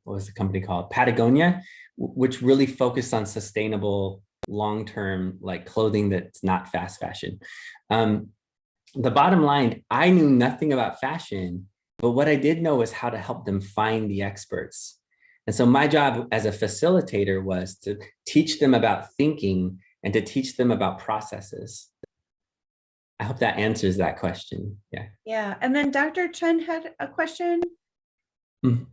what was the company called? Patagonia, which really focused on sustainable long-term like clothing that's not fast fashion. The bottom line, I knew nothing about fashion, but what I did know was how to help them find the experts. And so my job as a facilitator was to teach them about thinking and to teach them about processes. I hope that answers that question. Yeah. Yeah. And then Dr. Chen had a question. Mm-hmm.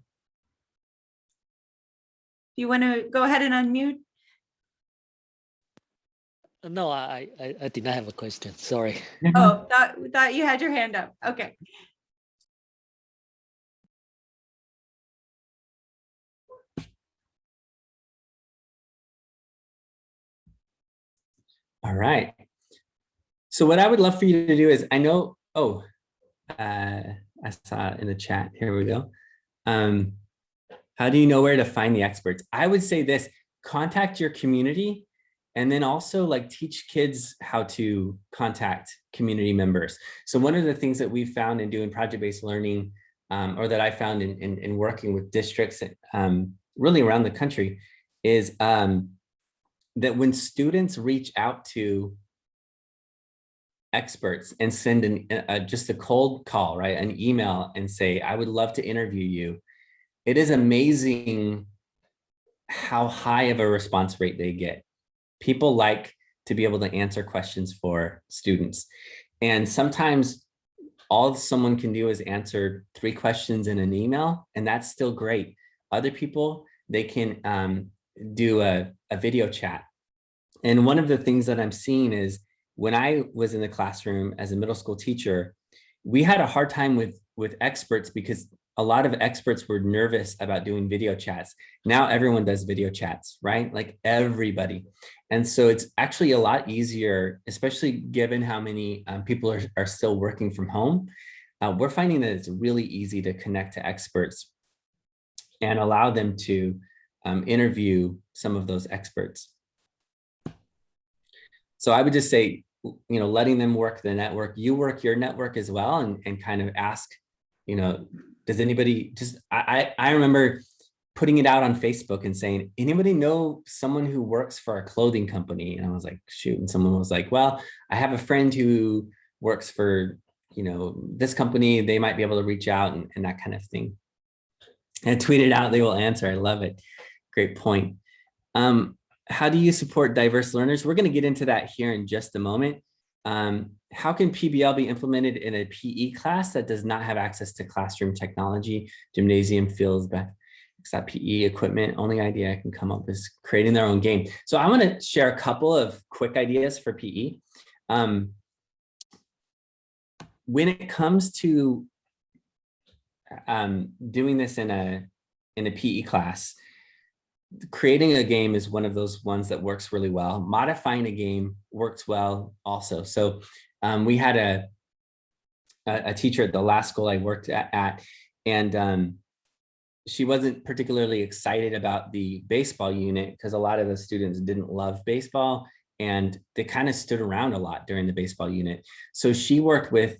You want to go ahead and unmute? No, I did not have a question. Sorry. Oh, thought you had your hand up. Okay. All right. So what I would love for you to do is, I know, I saw it in the chat. Here we go. How do you know where to find the experts? I would say this: contact your community, and then also like teach kids how to contact community members. So one of the things that we've found in doing project-based learning, or that I found in working with districts really around the country, is that when students reach out to experts and send just a cold call, right, an email, and say, I would love to interview you, it is amazing how high of a response rate they get. People like to be able to answer questions for students. And sometimes all someone can do is answer 3 questions in an email, and that's still great. Other people, they can do a video chat. And one of the things that I'm seeing is when I was in the classroom as a middle school teacher, we had a hard time with experts because a lot of experts were nervous about doing video chats. Now everyone does video chats, right? Like everybody. And so it's actually a lot easier, especially given how many people are still working from home. We're finding that it's really easy to connect to experts and allow them to interview some of those experts. So I would just say, letting them work the network, you work your network as well, and kind of ask, does anybody just, I remember putting it out on Facebook and saying, anybody know someone who works for a clothing company? And I was like, shoot. And someone was like, well, I have a friend who works for, this company, they might be able to reach out and that kind of thing. And tweet it out, they will answer. I love it. Great point. How do you support diverse learners? We're going to get into that here in just a moment. How can PBL be implemented in a PE class that does not have access to classroom technology, gymnasium, fields, PE equipment? Only idea I can come up is creating their own game. So I want to share a couple of quick ideas for PE. When it comes to doing this in a PE class, creating a game is one of those ones that works really well. Modifying a game works well also. So we had a teacher at the last school I worked at and she wasn't particularly excited about the baseball unit because a lot of the students didn't love baseball and they kind of stood around a lot during the baseball unit. So she worked with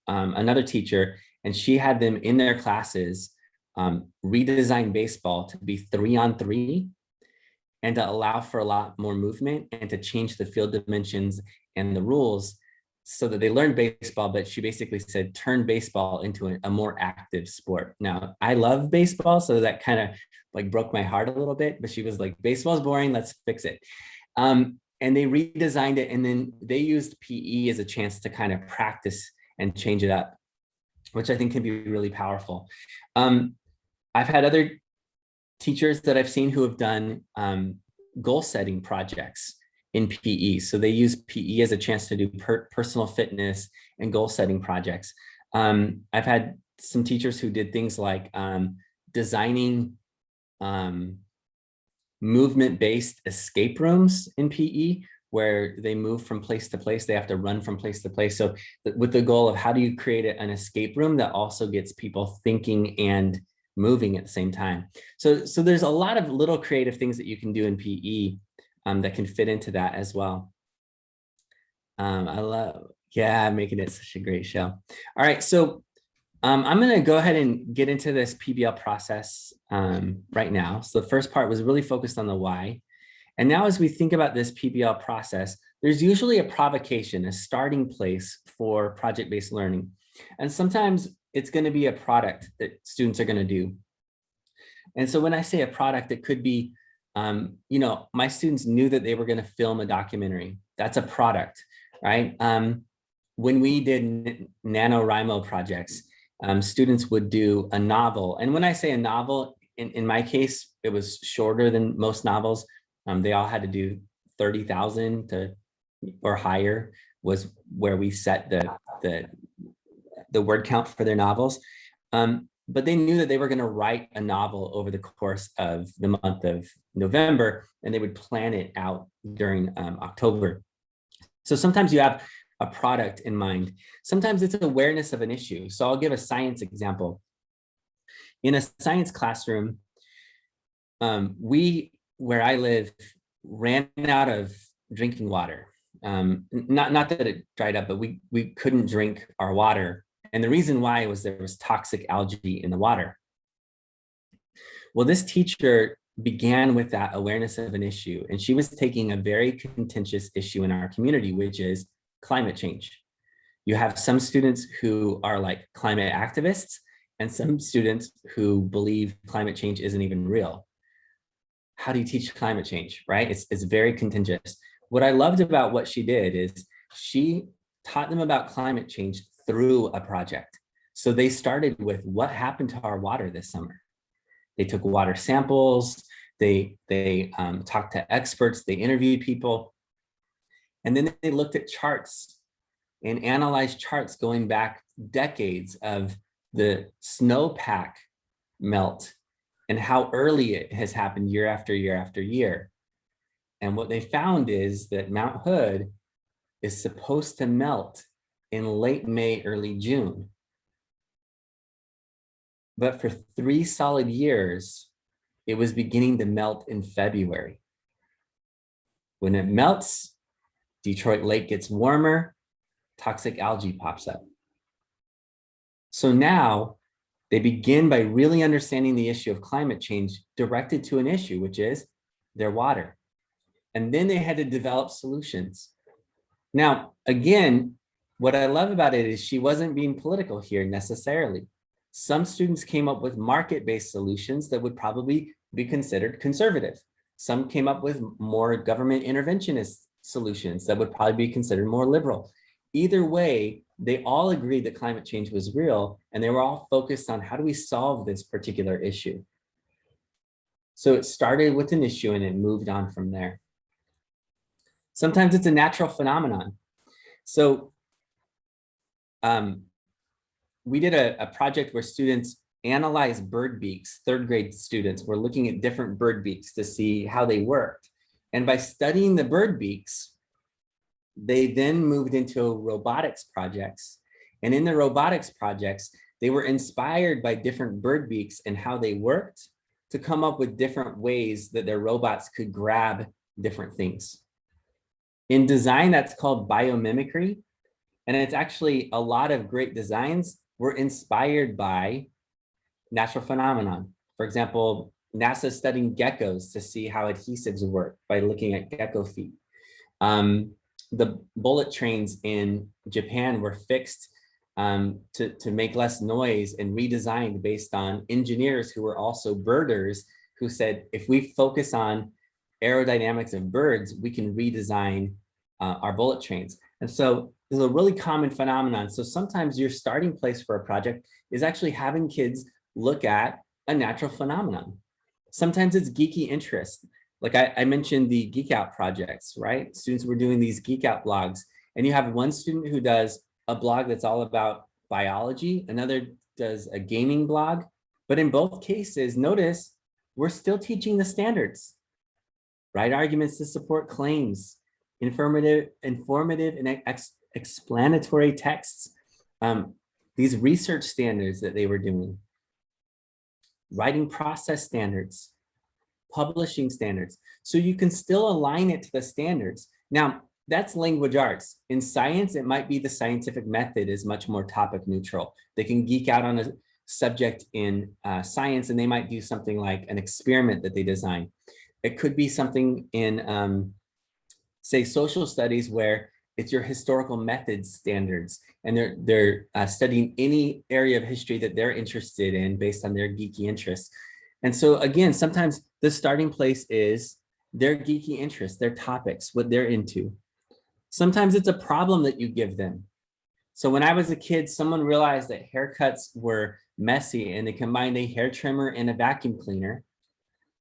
another teacher and she had them in their classes redesign baseball to be 3-on-3 and to allow for a lot more movement and to change the field dimensions and the rules so that they learned baseball, but she basically said, turn baseball into a more active sport. Now, I love baseball, so that kind of like broke my heart a little bit, but she was like, baseball's boring, let's fix it. And they redesigned it, and then they used PE as a chance to kind of practice and change it up, which I think can be really powerful. I've had other teachers that I've seen who have done goal setting projects in PE. So they use PE as a chance to do personal fitness and goal setting projects. I've had some teachers who did things like designing movement-based escape rooms in PE, where they move from place to place, they have to run from place to place. So with the goal of how do you create an escape room that also gets people thinking and moving at the same time. So there's a lot of little creative things that you can do in PE that can fit into that as well. I love, making it such a great show. All right, so I'm gonna go ahead and get into this PBL process right now. So the first part was really focused on the why. And now as we think about this PBL process, there's usually a provocation, a starting place for project-based learning. And sometimes it's gonna be a product that students are gonna do. And so when I say a product, it could be, my students knew that they were gonna film a documentary. That's a product, right? When we did NaNoWriMo projects, students would do a novel. And when I say a novel, in my case, it was shorter than most novels. They all had to do 30,000 or higher was where we set the word count for their novels. But they knew that they were going to write a novel over the course of the month of November, and they would plan it out during October. So sometimes you have a product in mind. Sometimes it's awareness of an issue. So I'll give a science example. In a science classroom, we, where I live, ran out of drinking water. Not that it dried up, but we couldn't drink our water. And the reason why was there was toxic algae in the water. Well, this teacher began with that awareness of an issue, and she was taking a very contentious issue in our community, which is climate change. You have some students who are like climate activists and some students who believe climate change isn't even real. How do you teach climate change, right? It's very contentious. What I loved about what she did is she taught them about climate change through a project. So they started with what happened to our water this summer. They took water samples, they talked to experts, they interviewed people, and then they looked at charts and analyzed charts going back decades of the snowpack melt and how early it has happened year after year after year. And what they found is that Mount Hood is supposed to melt in late May, early June. But for 3 solid years, it was beginning to melt in February. When it melts, Detroit Lake gets warmer, toxic algae pops up. So now they begin by really understanding the issue of climate change directed to an issue, which is their water. And then they had to develop solutions. Now, again, what I love about it is she wasn't being political here necessarily. Some students came up with market-based solutions that would probably be considered conservative. Some came up with more government interventionist solutions that would probably be considered more liberal. Either way, they all agreed that climate change was real, and they were all focused on how do we solve this particular issue. So it started with an issue and it moved on from there. Sometimes it's a natural phenomenon. So we did a project where students analyzed bird beaks. Third grade students were looking at different bird beaks to see how they worked. And by studying the bird beaks, they then moved into robotics projects. And in the robotics projects, they were inspired by different bird beaks and how they worked to come up with different ways that their robots could grab different things. In design, that's called biomimicry. And it's actually a lot of great designs were inspired by natural phenomenon. For example, NASA is studying geckos to see how adhesives work by looking at gecko feet. The bullet trains in Japan were fixed to make less noise and redesigned based on engineers who were also birders who said, if we focus on aerodynamics of birds, we can redesign our bullet trains. And so there's a really common phenomenon. So sometimes your starting place for a project is actually having kids look at a natural phenomenon. Sometimes it's geeky interest. Like I mentioned the Geek Out projects, right? Students were doing these Geek Out blogs, and you have one student who does a blog that's all about biology, another does a gaming blog. But in both cases, notice we're still teaching the standards. Write arguments to support claims, informative and explanatory texts, these research standards that they were doing, writing process standards, publishing standards. So you can still align it to the standards. Now, that's language arts. In science, it might be the scientific method is much more topic neutral. They can geek out on a subject in science, and they might do something like an experiment that they design. It could be something in, say, social studies where it's your historical methods standards, and they're studying any area of history that they're interested in based on their geeky interests. And so again, sometimes the starting place is their geeky interests, their topics, what they're into. Sometimes it's a problem that you give them. So when I was a kid, someone realized that haircuts were messy, and they combined a hair trimmer and a vacuum cleaner.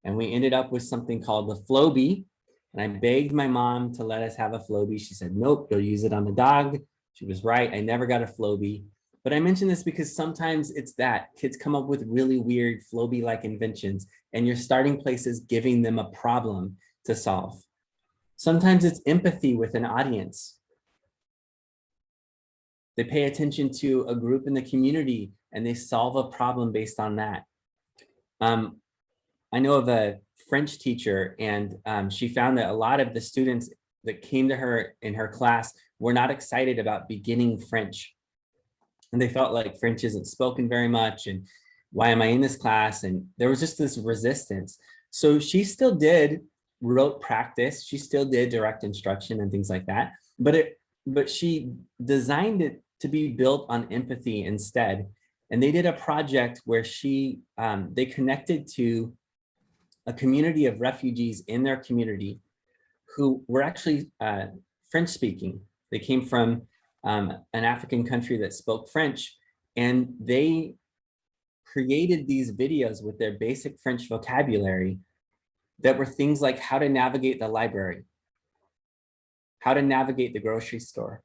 And we ended up with something called the Flowbee. And I begged my mom to let us have a Flowbee. She said, nope, you'll use it on the dog. She was right. I never got a Flowbee. But I mention this because sometimes it's that kids come up with really weird Flowbee-like inventions, and your starting place is giving them a problem to solve. Sometimes it's empathy with an audience. They pay attention to a group in the community and they solve a problem based on that. I know of a French teacher, and she found that a lot of the students that came to her in her class were not excited about beginning French. And they felt like French isn't spoken very much, and why am I in this class? And there was just this resistance. So she still did rote practice. She still did direct instruction and things like that. But she designed it to be built on empathy instead. And they did a project where they connected to a community of refugees in their community who were actually French speaking. They came from an African country that spoke French, and they created these videos with their basic French vocabulary that were things like how to navigate the library, how to navigate the grocery store.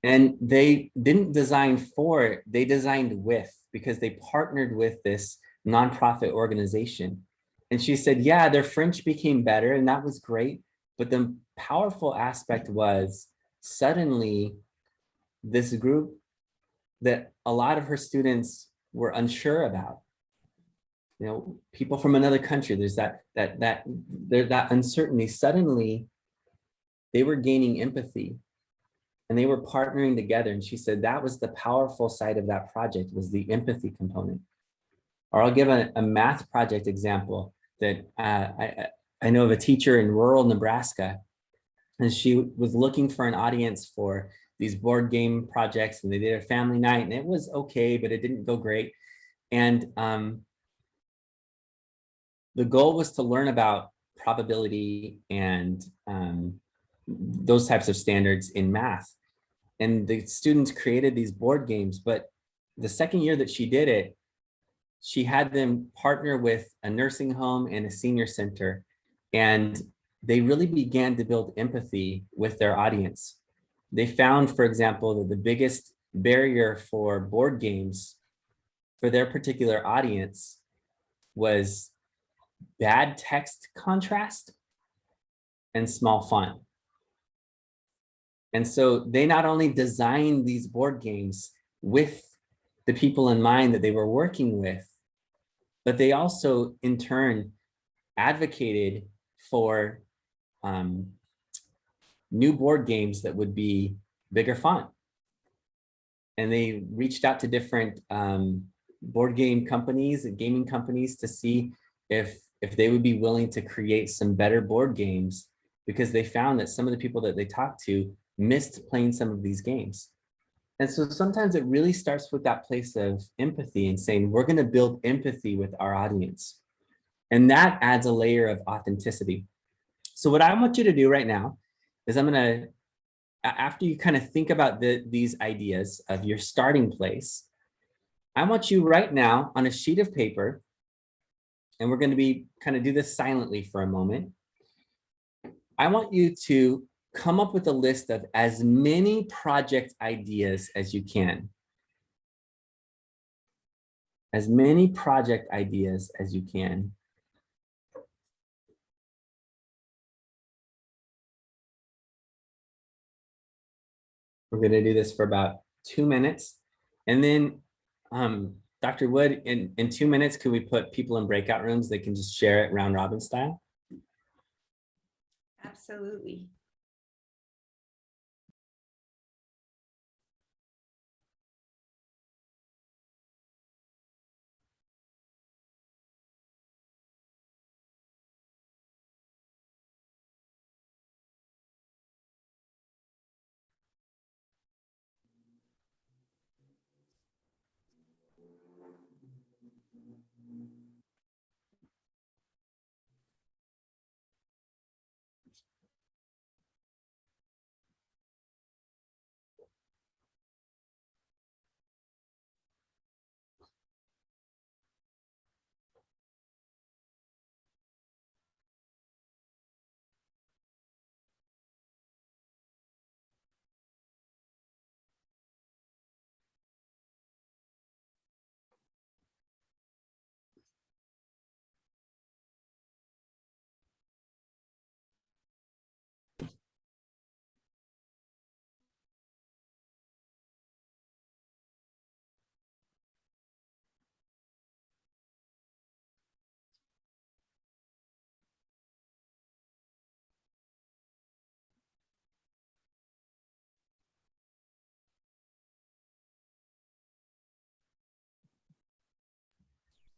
And they didn't design for it, they designed with, because they partnered with this nonprofit organization. And she said, yeah, their French became better, and that was great. But the powerful aspect was suddenly this group that a lot of her students were unsure about, you know, people from another country, there's that uncertainty. Suddenly they were gaining empathy and they were partnering together. And she said that was the powerful side of that project, was the empathy component. Or I'll give a math project example that I know of a teacher in rural Nebraska, and she was looking for an audience for these board game projects, and they did a family night, and it was okay, but it didn't go great. And the goal was to learn about probability and those types of standards in math. And the students created these board games, but the second year that she did it, she had them partner with a nursing home and a senior center. And they really began to build empathy with their audience. They found, for example, that the biggest barrier for board games for their particular audience was bad text contrast and small font. And so they not only designed these board games with the people in mind that they were working with, but they also in turn advocated for new board games that would be bigger font. And they reached out to different board game companies and gaming companies to see if they would be willing to create some better board games, because they found that some of the people that they talked to missed playing some of these games. And so sometimes it really starts with that place of empathy and saying, we're going to build empathy with our audience. And that adds a layer of authenticity. So what I want you to do right now is I'm going to, after you kind of think about these ideas of your starting place, I want you right now on a sheet of paper, and we're going to be kind of do this silently for a moment. I want you to come up with a list of as many project ideas as you can. As many project ideas as you can. We're going to do this for about 2 minutes. And then Dr. Wood, in 2 minutes, could we put people in breakout rooms? They can just share it round robin style. Absolutely.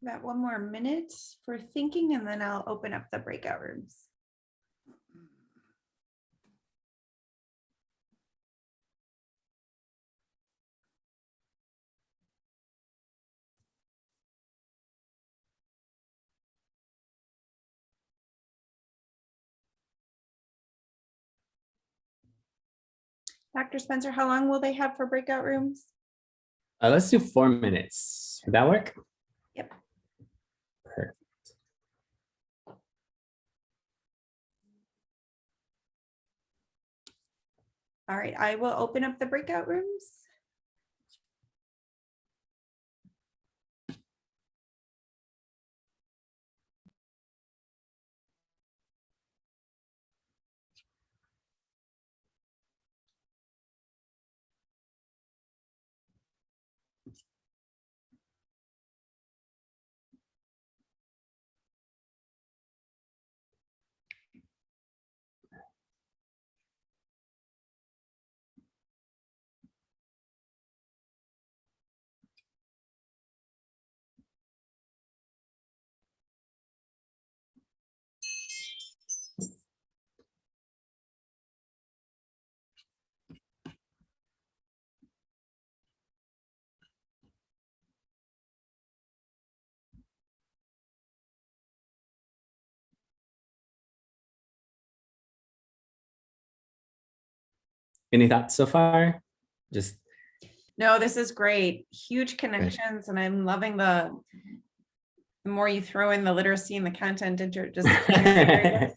About 1 more minute for thinking, and then I'll open up the breakout rooms. Dr. Spencer, how long will they have for breakout rooms? Let's do 4 minutes. Would that work? Yep. Perfect. All right, I will open up the breakout rooms. Any thoughts so far? Just No, this is great. Huge connections, and I'm loving the more you throw in the literacy and the content interdisciplinary.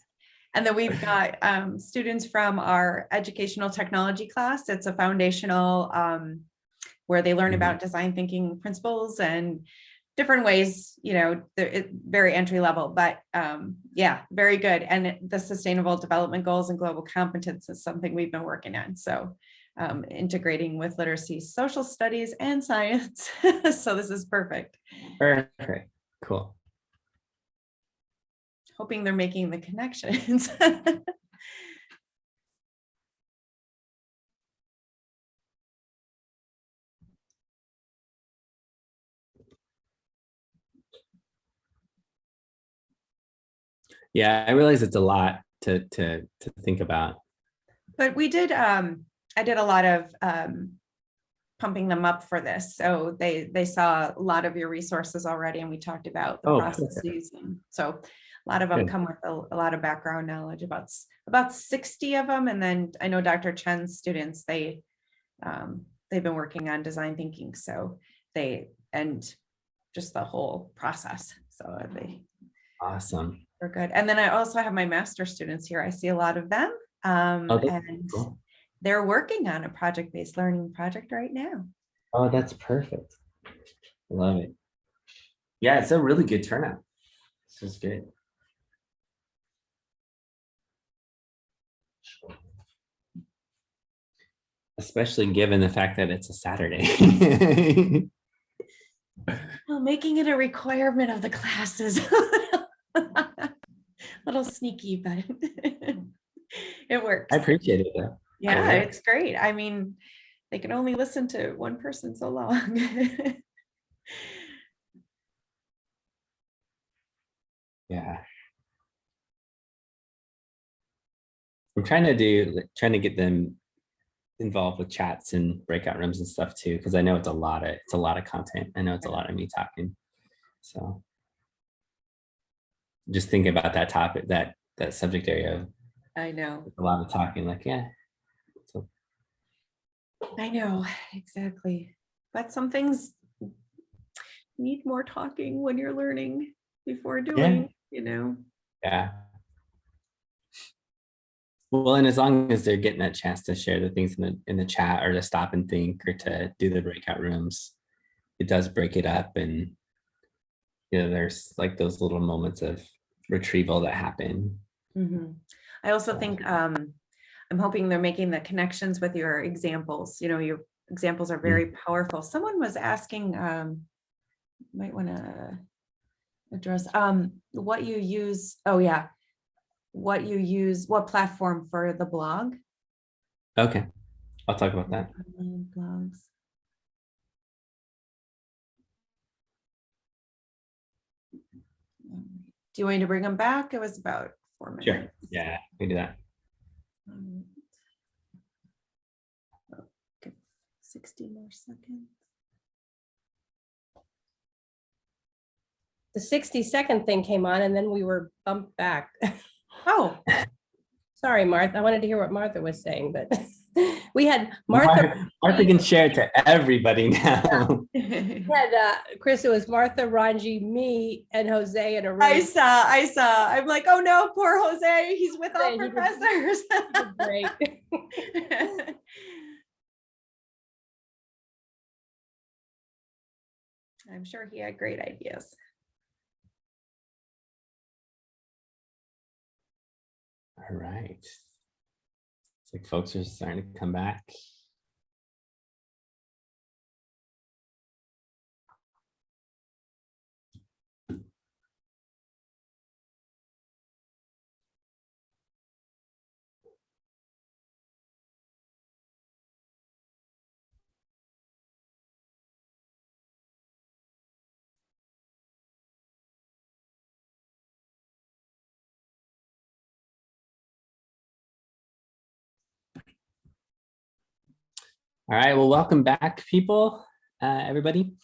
And then we've got students from our educational technology class. It's a foundational where they learn about design thinking principles and different ways, you know, it's very entry level, but yeah, very good. And the sustainable development goals and global competence is something we've been working on. So integrating with literacy, social studies, and science. So this is perfect. perfect. Cool. Hoping they're making the connections. Yeah, I realize it's a lot to think about. But we did, I did a lot of pumping them up for this. So they saw a lot of your resources already, and we talked about the processes. And so a lot of them come with a lot of background knowledge, about 60 of them. And then I know Dr. Chen's students, they've been working on design thinking. So and just the whole process. So Awesome. we're good. And then I also have my master students here. I see a lot of them. And cool. They're working on a project-based learning project right now. Oh, that's perfect. Love it. Yeah, it's a really good turnout. This is good. Especially given the fact that it's a Saturday. Well, making it a requirement of the classes. A little sneaky, but it works. I appreciate it though. Yeah, it's great. I mean, they can only listen to one person so long. Yeah. I'm trying to get them involved with chats and breakout rooms and stuff too, because I know it's a lot of content. I know it's a lot of me talking. So just thinking about that topic, that subject area. I know. A lot of talking, like, yeah. So I know, exactly. But some things need more talking when you're learning before doing, you know. Yeah. Well, and as long as they're getting that chance to share the things in the chat, or to stop and think, or to do the breakout rooms, it does break it up. And you know, there's like those little moments of retrieval that happen. I also think I'm hoping they're making the connections with your examples. You know, your examples are very powerful. Someone was asking, might want to address what you use. Oh yeah, what platform for the blog? Okay, I'll talk about that. Blogs. Do you want me to bring them back? It was about 4 minutes. Sure. Yeah, we do that. 60 more seconds. The 60-second thing came on and then we were bumped back. Oh, sorry, Martha. I wanted to hear what Martha was saying, but we had Martha. Martha can share it to everybody now. We had Chris, it was Martha, Ranji, me, and Jose and Arun. I saw. I'm like, oh no, poor Jose. He's with all He did- professors. he did great. I'm sure he had great ideas. All right. It's like folks are starting to come back. All right, well, welcome back, people, everybody.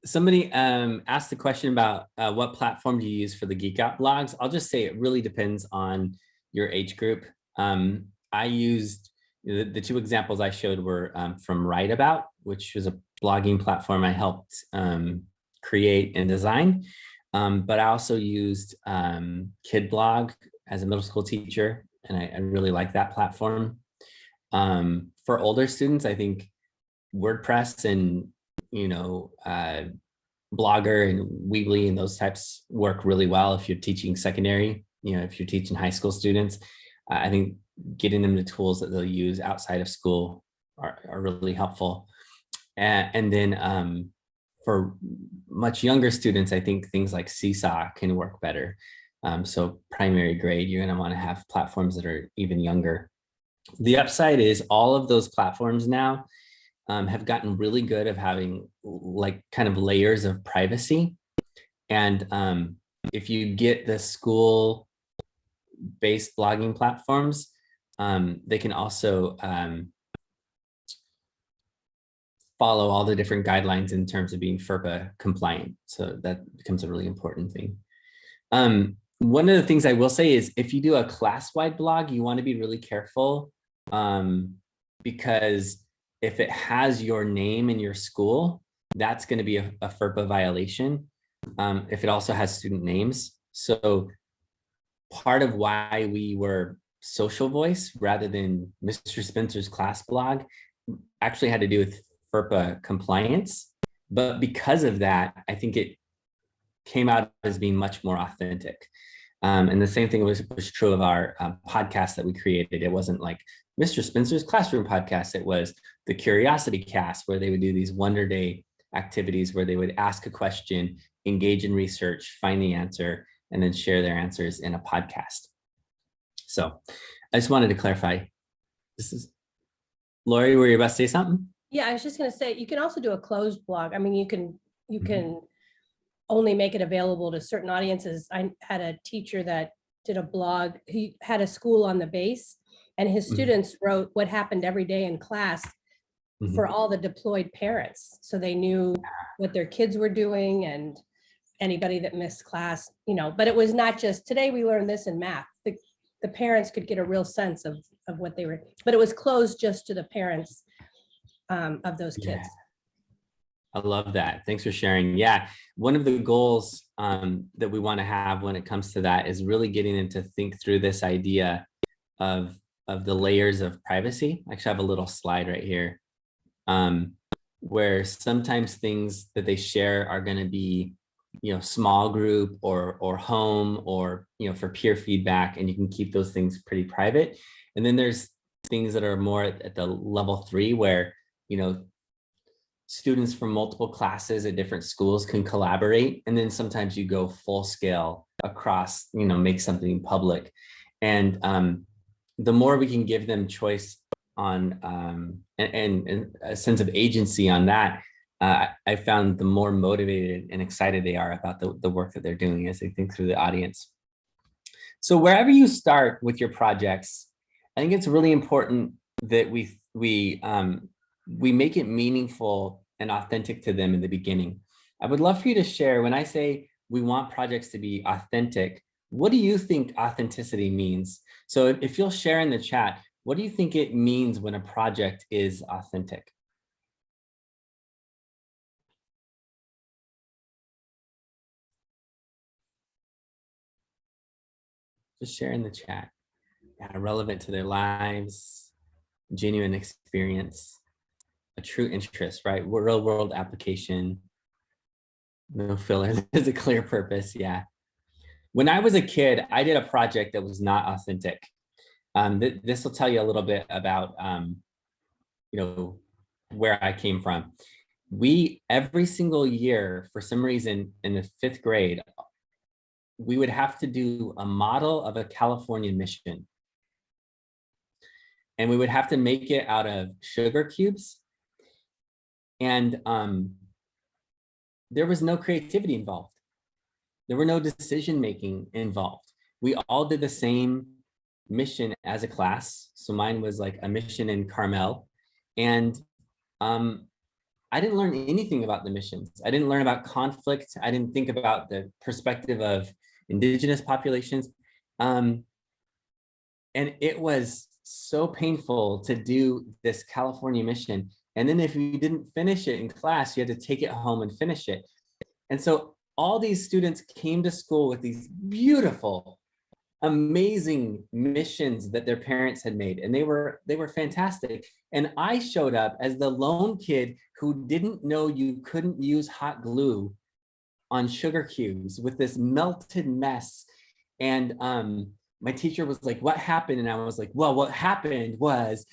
Somebody asked the question about what platform do you use for the Geek Out blogs. I'll just say it really depends on your age group. I used The two examples I showed were from Write About, which was a blogging platform I helped create and design. But I also used Kid Blog as a middle school teacher, and I really like that platform. For older students, I think WordPress and, Blogger and Weebly and those types work really well if you're teaching secondary, if you're teaching high school students. I think getting them the tools that they'll use outside of school are really helpful. And then for much younger students, I think things like Seesaw can work better. So primary grade, you're going to want to have platforms that are even younger. The upside is all of those platforms now have gotten really good of having like kind of layers of privacy. And if you get the school-based blogging platforms, they can also follow all the different guidelines in terms of being FERPA compliant. So that becomes a really important thing. One of the things I will say is if you do a class-wide blog, you want to be really careful because if it has your name in your school, that's going to be a FERPA violation. If it also has student names. So part of why we were Social Voice rather than Mr. Spencer's class blog actually had to do with FERPA compliance. But because of that, I think it came out as being much more authentic. And the same thing was true of our podcast that we created. It wasn't like Mr. Spencer's Classroom podcast. It was the Curiosity Cast, where they would do these Wonder Day activities where they would ask a question, engage in research, find the answer, and then share their answers in a podcast. So I just wanted to clarify. This is Lori, were you about to say something? Yeah, I was just going to say, you can also do a closed blog. I mean, you can only make it available to certain audiences. I had a teacher that did a blog. He had a school on the base, and his students wrote what happened every day in class for all the deployed parents. So they knew what their kids were doing and anybody that missed class, but it was not just today we learned this in math. The parents could get a real sense of what they were, but it was closed just to the parents of those kids. I love that. Thanks for sharing. Yeah, one of the goals that we want to have when it comes to that is really getting them to think through this idea of the layers of privacy. I actually have a little slide right here where sometimes things that they share are going to be, small group or home or, for peer feedback, and you can keep those things pretty private. And then there's things that are more at the level 3 where, students from multiple classes at different schools can collaborate. And then sometimes you go full scale across, make something public. And the more we can give them choice on and a sense of agency on that, I found the more motivated and excited they are about the work that they're doing as they think through the audience. So wherever you start with your projects, I think it's really important that we make it meaningful and authentic to them in the beginning. I would love for you to share, when I say we want projects to be authentic, what do you think authenticity means? So if you'll share in the chat, what do you think it means when a project is authentic? Just share in the chat. Yeah, relevant to their lives, genuine experience, a true interest, right? Real world application, no filler. There's a clear purpose. Yeah. When I was a kid, I did a project that was not authentic. This will tell you a little bit about, where I came from. Every single year, for some reason, in the 5th grade, we would have to do a model of a California mission. And we would have to make it out of sugar cubes. And there was no creativity involved. There were no decision-making involved. We all did the same mission as a class. So mine was like a mission in Carmel. And I didn't learn anything about the missions. I didn't learn about conflict. I didn't think about the perspective of indigenous populations. And it was so painful to do this California mission. And then if you didn't finish it in class, you had to take it home and finish it. And so all these students came to school with these beautiful, amazing missions that their parents had made, and they were fantastic. And I showed up as the lone kid who didn't know you couldn't use hot glue on sugar cubes with this melted mess. And my teacher was like, "What happened?" And I was like, "Well, what happened was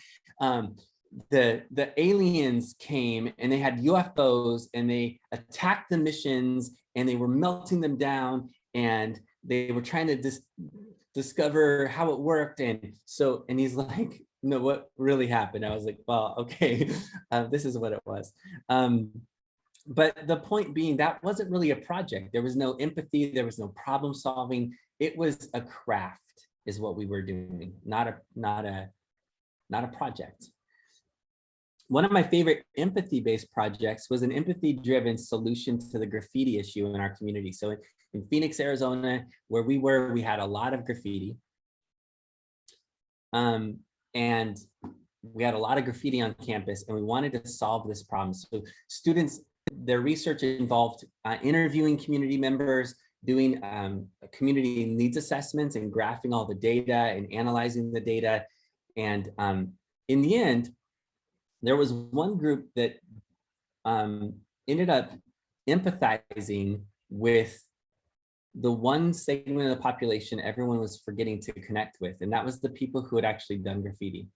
the aliens came and they had UFOs and they attacked the missions and they were melting them down and they were trying to discover how it worked." And he's like, "No, what really happened?" I was like, "Well, okay, this is what it was." But the point being, that wasn't really a project. There was no empathy. There was no problem solving. It was a craft, is what we were doing, not a project. One of my favorite empathy-based projects was an empathy-driven solution to the graffiti issue in our community. So in Phoenix, Arizona, where we had a lot of graffiti. And we had a lot of graffiti on campus, and we wanted to solve this problem. So students, their research involved interviewing community members, doing community needs assessments and graphing all the data and analyzing the data. And in the end, there was one group that ended up empathizing with the one segment of the population everyone was forgetting to connect with, and that was the people who had actually done graffiti.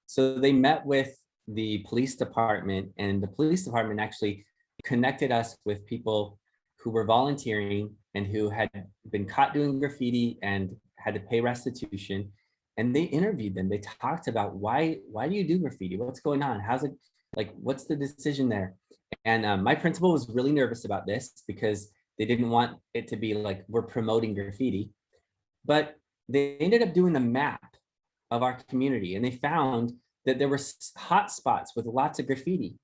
So they met with the police department, and the police department actually connected us with people who were volunteering and who had been caught doing graffiti and had to pay restitution. And they interviewed them. They talked about why do you do graffiti? What's going on? How's it, like, what's the decision there? And my principal was really nervous about this because they didn't want it to be like we're promoting graffiti. But they ended up doing a map of our community, and they found that there were hot spots with lots of graffiti.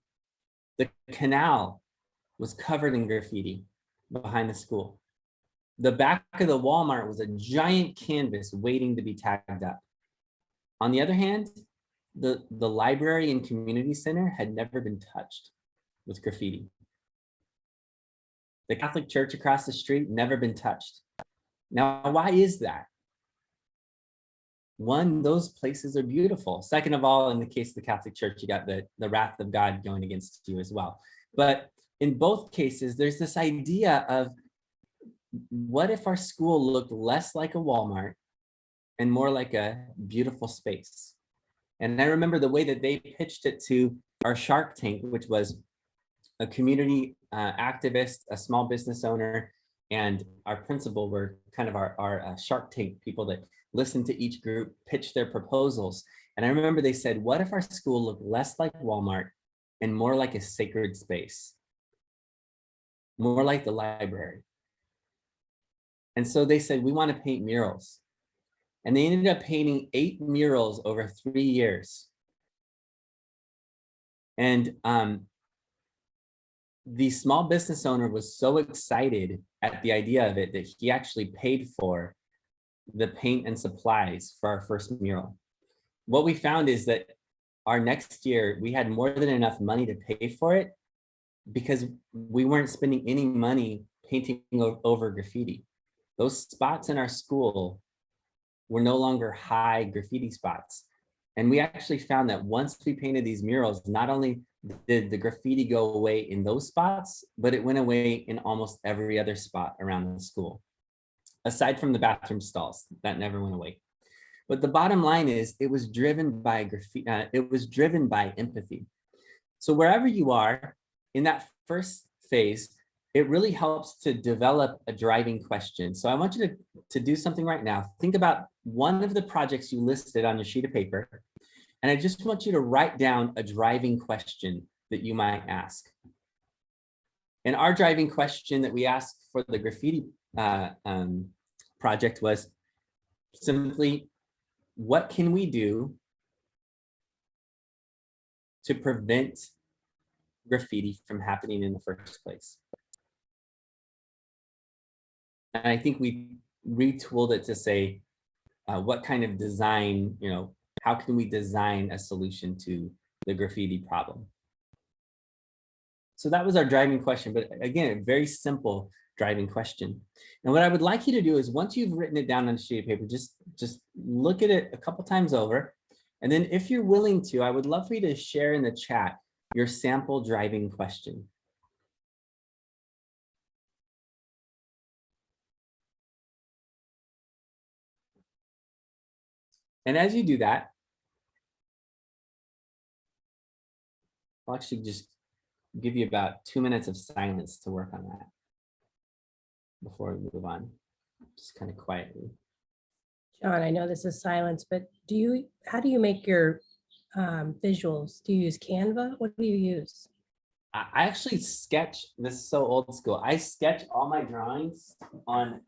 The canal was covered in graffiti behind the school. The back of the Walmart was a giant canvas waiting to be tagged up. On the other hand, the library and community center had never been touched with graffiti. The Catholic church across the street, never been touched. Now, why is that? One, those places are beautiful. Second of all, in the case of the Catholic Church, you got the wrath of God going against you as well. But in both cases, there's this idea of, what if our school looked less like a Walmart and more like a beautiful space? And I remember the way that they pitched it to our Shark Tank, which was a community activist, a small business owner, and our principal were kind of our Shark Tank people that listened to each group pitch their proposals. And I remember they said, what if our school looked less like Walmart and more like a sacred space? More like the library. And so they said, we want to paint murals. And they ended up painting 8 murals over 3 years. And the small business owner was so excited at the idea of it that he actually paid for the paint and supplies for our first mural. What we found is that our next year, we had more than enough money to pay for it because we weren't spending any money painting over graffiti. Those spots in our school were no longer high graffiti spots. And we actually found that once we painted these murals, not only did the graffiti go away in those spots, but it went away in almost every other spot around the school. Aside from the bathroom stalls, that never went away. But the bottom line is, it was driven by graffiti. It was driven by empathy. So wherever you are in that first phase, it really helps to develop a driving question. So I want you to do something right now. Think about one of the projects you listed on your sheet of paper, and I just want you to write down a driving question that you might ask. And our driving question that we asked for the graffiti project was simply, what can we do to prevent graffiti from happening in the first place? And I think we retooled it to say, what kind of design, how can we design a solution to the graffiti problem? So that was our driving question, but again, a very simple driving question. And what I would like you to do is once you've written it down on a sheet of paper, just look at it a couple times over. And then if you're willing to, I would love for you to share in the chat your sample driving question. And as you do that, I'll actually just give you about 2 minutes of silence to work on that before we move on, just kind of quietly. John, I know this is silence, but how do you make your visuals? Do you use Canva? What do you use? I actually sketch, this is so old school. I sketch all my drawings on,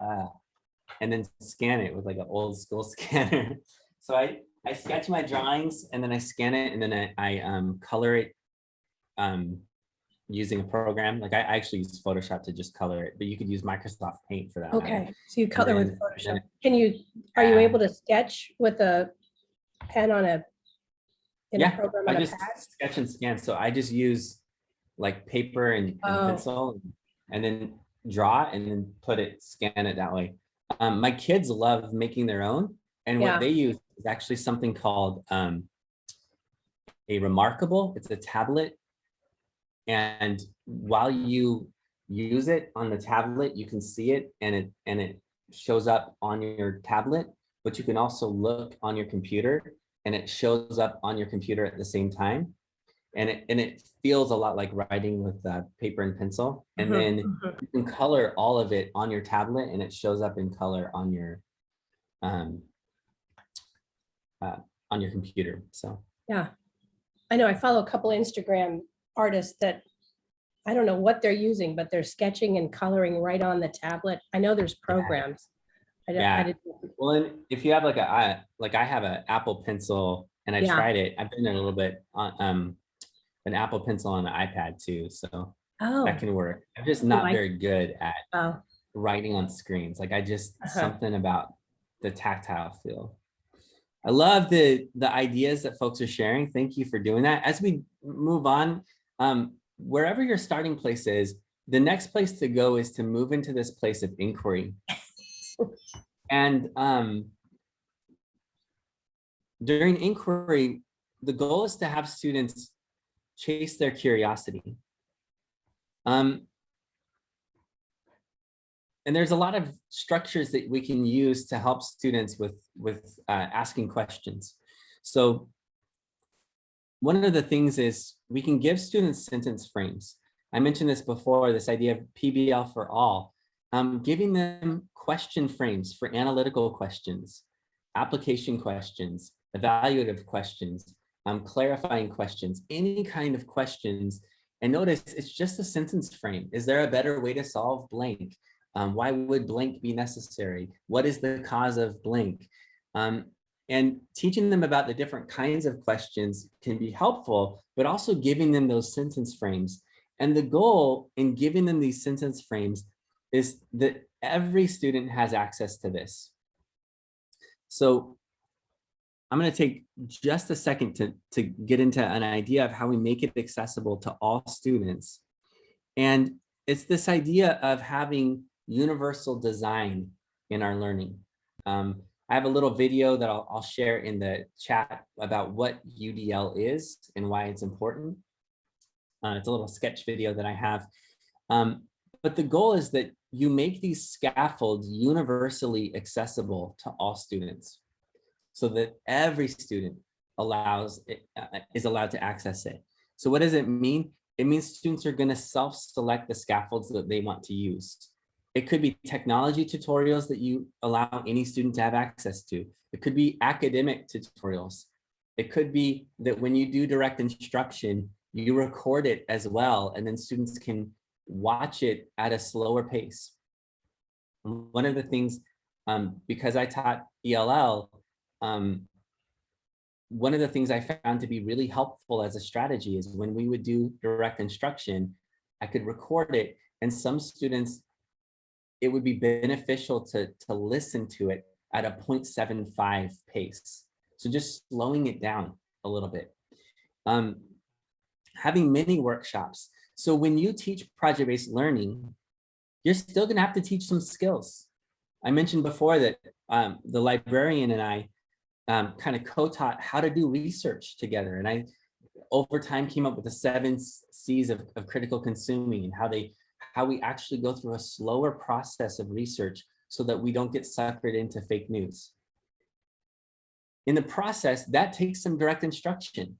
and then scan it with like an old school scanner. So I sketch my drawings and then I scan it and then I color it using a program. Like I actually use Photoshop to just color it, but you could use Microsoft Paint for that. Okay, so you color with then- Photoshop. Are you able to sketch with a pen on a program I on a just pad? sketch and scan. So I just use like paper and Oh. pencil and then draw and then scan it that way. My kids love making their own. And Yeah. what they use is actually something called a Remarkable. It's a tablet. And while you use it on the tablet, you can see it and it shows up on your tablet, but you can also look on your computer and it shows up on your computer at the same time. And it feels a lot like writing with paper and pencil. And then you can color all of it on your tablet and it shows up in color on your computer. So Yeah, I know. I follow a couple Instagram artists that I don't know what they're using, but they're sketching and coloring right on the tablet. I know there's programs. I didn't. Well, and if you have like I have an Apple Pencil and I Yeah. tried it. I've been there a little bit on an Apple Pencil on the iPad too, so Oh, that can work. I'm just not like- very good at oh, writing on screens. Like I just Uh-huh. something about the tactile feel. I love the ideas that folks are sharing. Thank you for doing that. As we move on, wherever your starting place is, the next place to go is to move into this place of inquiry. And during inquiry, the goal is to have students chase their curiosity. And there's a lot of structures that we can use to help students with asking questions. So one of the things is we can give students sentence frames. I mentioned this before, this idea of PBL for all, giving them question frames for analytical questions, application questions, evaluative questions, clarifying questions, any kind of questions. And notice it's just a sentence frame. Is there a better way to solve blank? Why would blank be necessary? What is the cause of blank? And teaching them about the different kinds of questions can be helpful, but also giving them those sentence frames. And the goal in giving them these sentence frames is that every student has access to this. So I'm going to take just a second to get into an idea of how we make it accessible to all students. And it's this idea of having universal design in our learning. I have a little video that I'll share in the chat about what UDL is and why it's important. It's a little sketch video that I have. But the goal is that you make these scaffolds universally accessible to all students so that every student is allowed to access it. So what does it mean? It means students are going to self-select the scaffolds that they want to use. It could be technology tutorials that you allow any student to have access to. It could be academic tutorials. It could be that when you do direct instruction, you record it as well, and then students can watch it at a slower pace. One of the things, because I taught ELL, one of the things I found to be really helpful as a strategy is when we would do direct instruction, I could record it, and some students, it would be beneficial to listen to it at a 0.75 pace. So just slowing it down a little bit. Having mini workshops. So when you teach project-based learning, you're still going to have to teach some skills. I mentioned before that the librarian and I kind of co-taught how to do research together. And I, over time, came up with the 7 C's of critical consuming and how we actually go through a slower process of research so that we don't get suckered into fake news. In the process, that takes some direct instruction.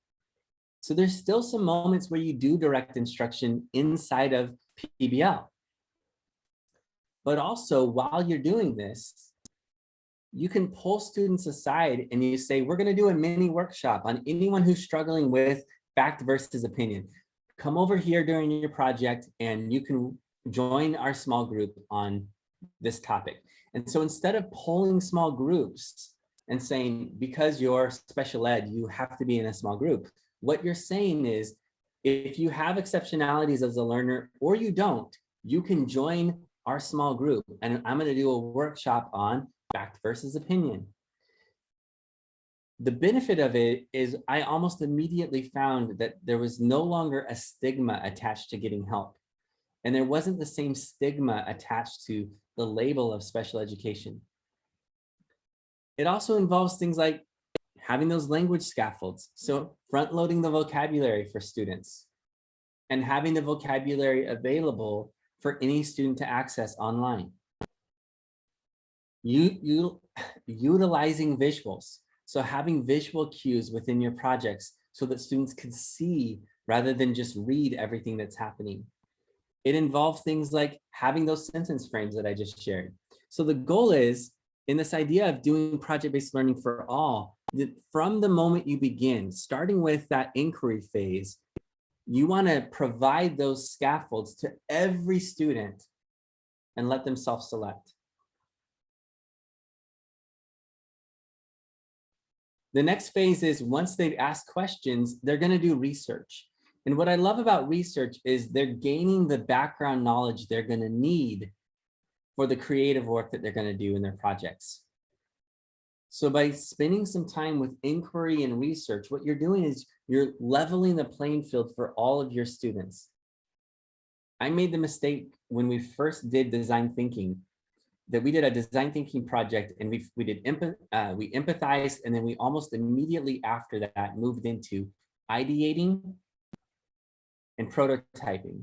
So there's still some moments where you do direct instruction inside of PBL. But also, while you're doing this, you can pull students aside and you say, we're going to do a mini workshop on anyone who's struggling with fact versus opinion. Come over here during your project and you can join our small group on this topic. And so instead of pulling small groups and saying, because you're special ed, you have to be in a small group, what you're saying is, if you have exceptionalities as a learner or you don't, you can join our small group. And I'm going to do a workshop on fact versus opinion. The benefit of it is I almost immediately found that there was no longer a stigma attached to getting help. And there wasn't the same stigma attached to the label of special education. It also involves things like having those language scaffolds. So front loading the vocabulary for students and having the vocabulary available for any student to access online. Utilizing visuals. So having visual cues within your projects so that students can see rather than just read everything that's happening. It involves things like having those sentence frames that I just shared. So the goal is, in this idea of doing project-based learning for all, that from the moment you begin, starting with that inquiry phase, you want to provide those scaffolds to every student and let them self-select. The next phase is, once they've asked questions, they're going to do research. And what I love about research is they're gaining the background knowledge they're going to need for the creative work that they're going to do in their projects. So by spending some time with inquiry and research, what you're doing is you're leveling the playing field for all of your students. I made the mistake when we first did design thinking, that we did a design thinking project and we empathized, and then we almost immediately after that moved into ideating and prototyping.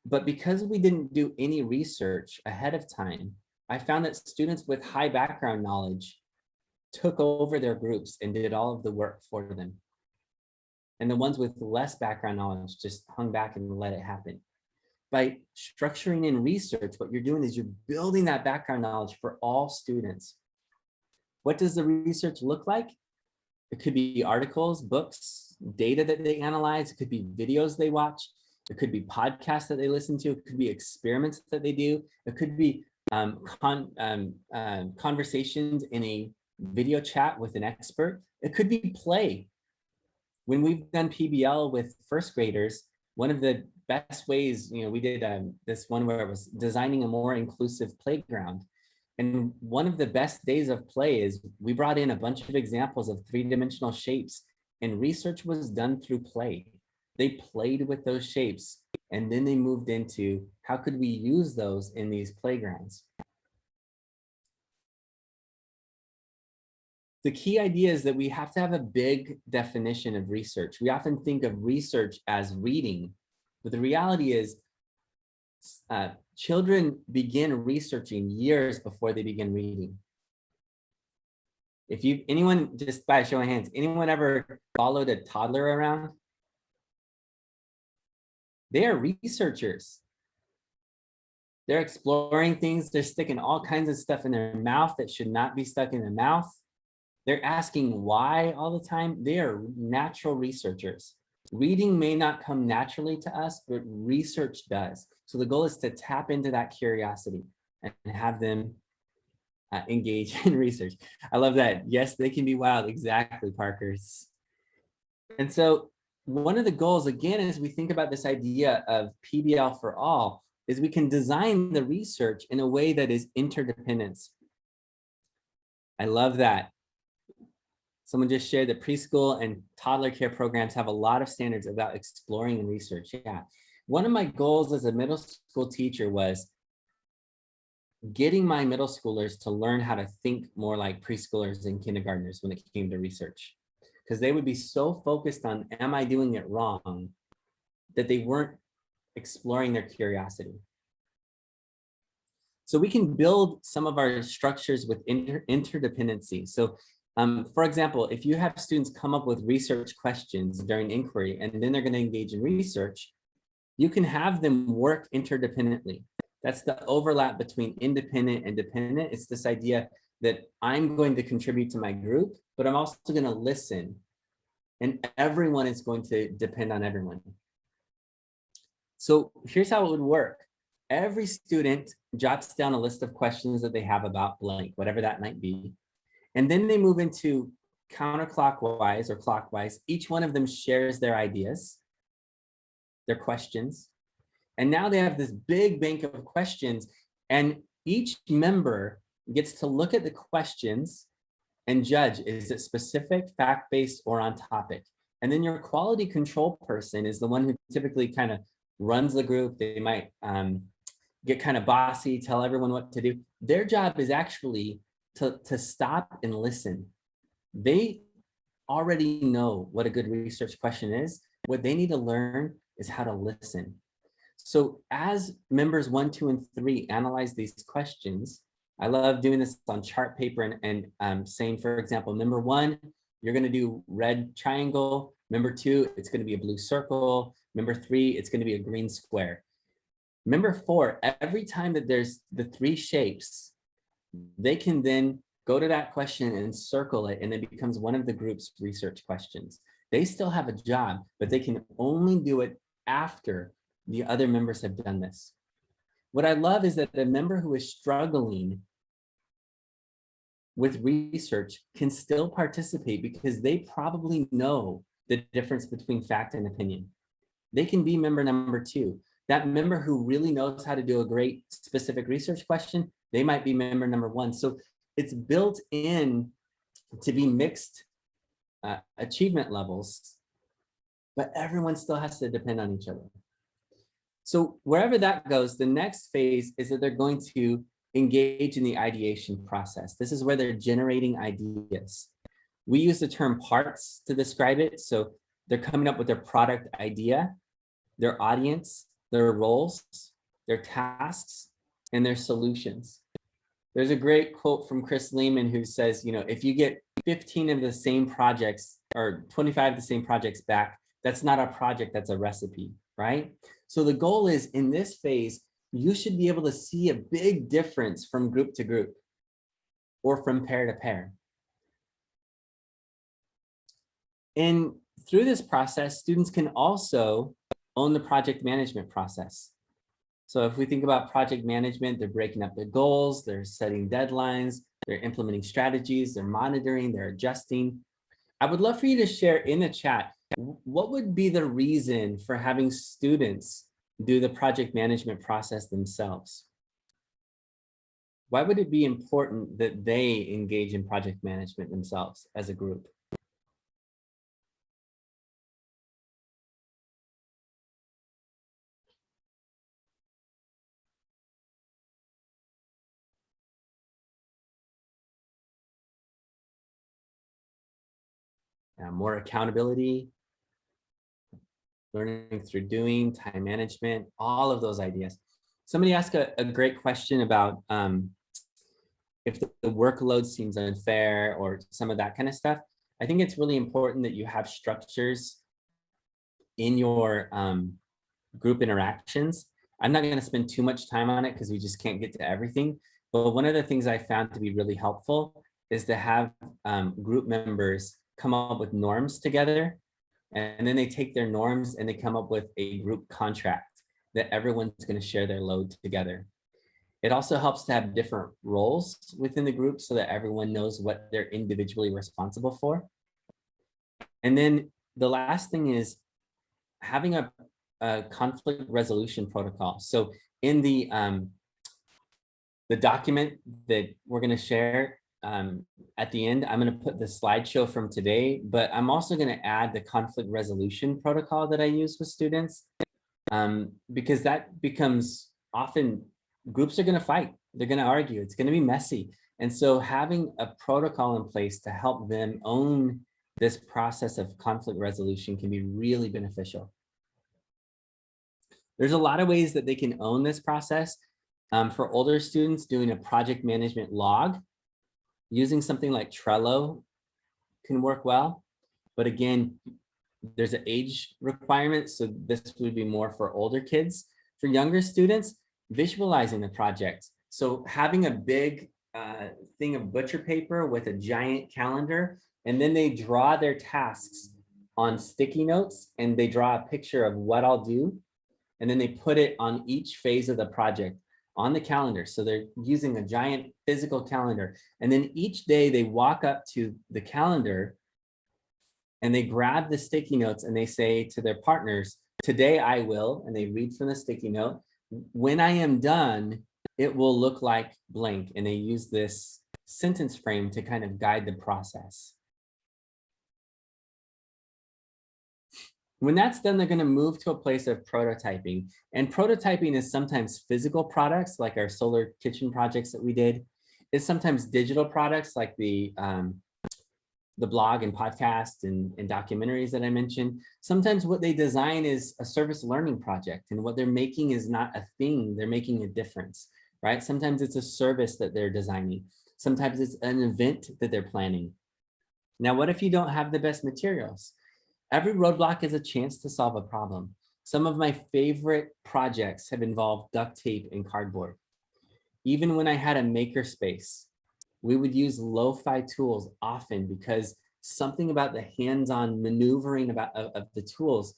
But because we didn't do any research ahead of time, I found that students with high background knowledge took over their groups and did all of the work for them. And the ones with less background knowledge just hung back and let it happen. By structuring in research, what you're doing is you're building that background knowledge for all students. What does the research look like? It could be articles, books, data that they analyze. It could be videos they watch. It could be podcasts that they listen to. It could be experiments that they do. It could be conversations in a video chat with an expert. It could be play. When we've done PBL with first graders, one of the best ways, we did this one where it was designing a more inclusive playground. And one of the best days of play is we brought in a bunch of examples of 3-dimensional shapes, and research was done through play. They played with those shapes, and then they moved into how could we use those in these playgrounds. The key idea is that we have to have a big definition of research. We often think of research as reading, but the reality is children begin researching years before they begin reading. If anyone, just by a show of hands, anyone ever followed a toddler around? They are researchers. They're exploring things. They're sticking all kinds of stuff in their mouth that should not be stuck in their mouth. They're asking why all the time. They are natural researchers. Reading may not come naturally to us, but research does. So the goal is to tap into that curiosity and have them engage in research. I love that. Yes, they can be wild. Exactly, Parkers. And so one of the goals, again, as we think about this idea of PBL for all, is we can design the research in a way that is interdependence. I love that. Someone just shared that preschool and toddler care programs have a lot of standards about exploring and research. Yeah. One of my goals as a middle school teacher was getting my middle schoolers to learn how to think more like preschoolers and kindergartners when it came to research. Because they would be so focused on, am I doing it wrong, that they weren't exploring their curiosity. So we can build some of our structures with interdependency. So for example, if you have students come up with research questions during inquiry, and then they're going to engage in research, you can have them work interdependently. That's the overlap between independent and dependent. It's this idea that I'm going to contribute to my group, but I'm also going to listen. And everyone is going to depend on everyone. So here's how it would work. Every student jots down a list of questions that they have about blank, whatever that might be. And then they move into counterclockwise or clockwise. Each one of them shares their ideas, their questions. And now they have this big bank of questions, and each member gets to look at the questions and judge, is it specific, fact-based, or on topic? And then your quality control person is the one who typically kind of runs the group. They might get kind of bossy, tell everyone what to do. Their job is actually to stop and listen. They already know what a good research question is. What they need to learn is how to listen. So as members 1, 2, and 3 analyze these questions, I love doing this on chart paper and saying, for example, number 1, you're going to do red triangle. Number 2, it's going to be a blue circle. Number 3, it's going to be a green square. Number 4, every time that there's the 3 shapes, they can then go to that question and circle it, and it becomes one of the group's research questions. They still have a job, but they can only do it after the other members have done this. What I love is that the member who is struggling with research can still participate because they probably know the difference between fact and opinion. They can be member number 2. That member who really knows how to do a great specific research question, they might be member number 1. So it's built in to be mixed achievement levels, but everyone still has to depend on each other. So wherever that goes, the next phase is that they're going to engage in the ideation process. This is where they're generating ideas. We use the term parts to describe it. So they're coming up with their product idea, their audience, their roles, their tasks, and their solutions. There's a great quote from Chris Lehman who says, you know, if you get 15 of the same projects or 25 of the same projects back, that's not a project, that's a recipe, right? So the goal is in this phase, you should be able to see a big difference from group to group or from pair to pair. And through this process, students can also own the project management process. So if we think about project management, they're breaking up their goals, they're setting deadlines, they're implementing strategies, they're monitoring, they're adjusting. I would love for you to share in the chat, what would be the reason for having students do the project management process themselves? Why would it be important that they engage in project management themselves as a group? More accountability, learning through doing, time management, all of those ideas. Somebody asked a great question about if the workload seems unfair or some of that kind of stuff. I think it's really important that you have structures in your group interactions. I'm not going to spend too much time on it because we just can't get to everything. But one of the things I found to be really helpful is to have group members come up with norms together, and then they take their norms and they come up with a group contract that everyone's going to share their load together. It also helps to have different roles within the group so that everyone knows what they're individually responsible for. And then the last thing is having a conflict resolution protocol. So in the document that we're going to share, at the end, I'm going to put the slideshow from today, but I'm also going to add the conflict resolution protocol that I use with students, because that becomes often groups are going to fight. They're going to argue. It's going to be messy. And so having a protocol in place to help them own this process of conflict resolution can be really beneficial. There's a lot of ways that they can own this process. For older students, doing a project management log, using something like Trello can work well. But again, there's an age requirement, so this would be more for older kids. For younger students, visualizing the project. So having a big thing of butcher paper with a giant calendar, and then they draw their tasks on sticky notes, and they draw a picture of what I'll do, and then they put it on each phase of the project on the calendar. So they're using a giant physical calendar, and then each day they walk up to the calendar and they grab the sticky notes and they say to their partners, today I will, and they read from the sticky note, when I am done, it will look like blank. And they use this sentence frame to kind of guide the process. When that's done, they're going to move to a place of prototyping. And prototyping is sometimes physical products like our solar kitchen projects that we did. It's sometimes digital products like the blog and podcast and documentaries that I mentioned. Sometimes what they design is a service learning project, and what they're making is not a thing, they're making a difference, right? Sometimes it's a service that they're designing. Sometimes it's an event that they're planning. Now, what if you don't have the best materials? Every roadblock is a chance to solve a problem. Some of my favorite projects have involved duct tape and cardboard. Even when I had a makerspace, we would use lo-fi tools often because something about the hands-on maneuvering of the tools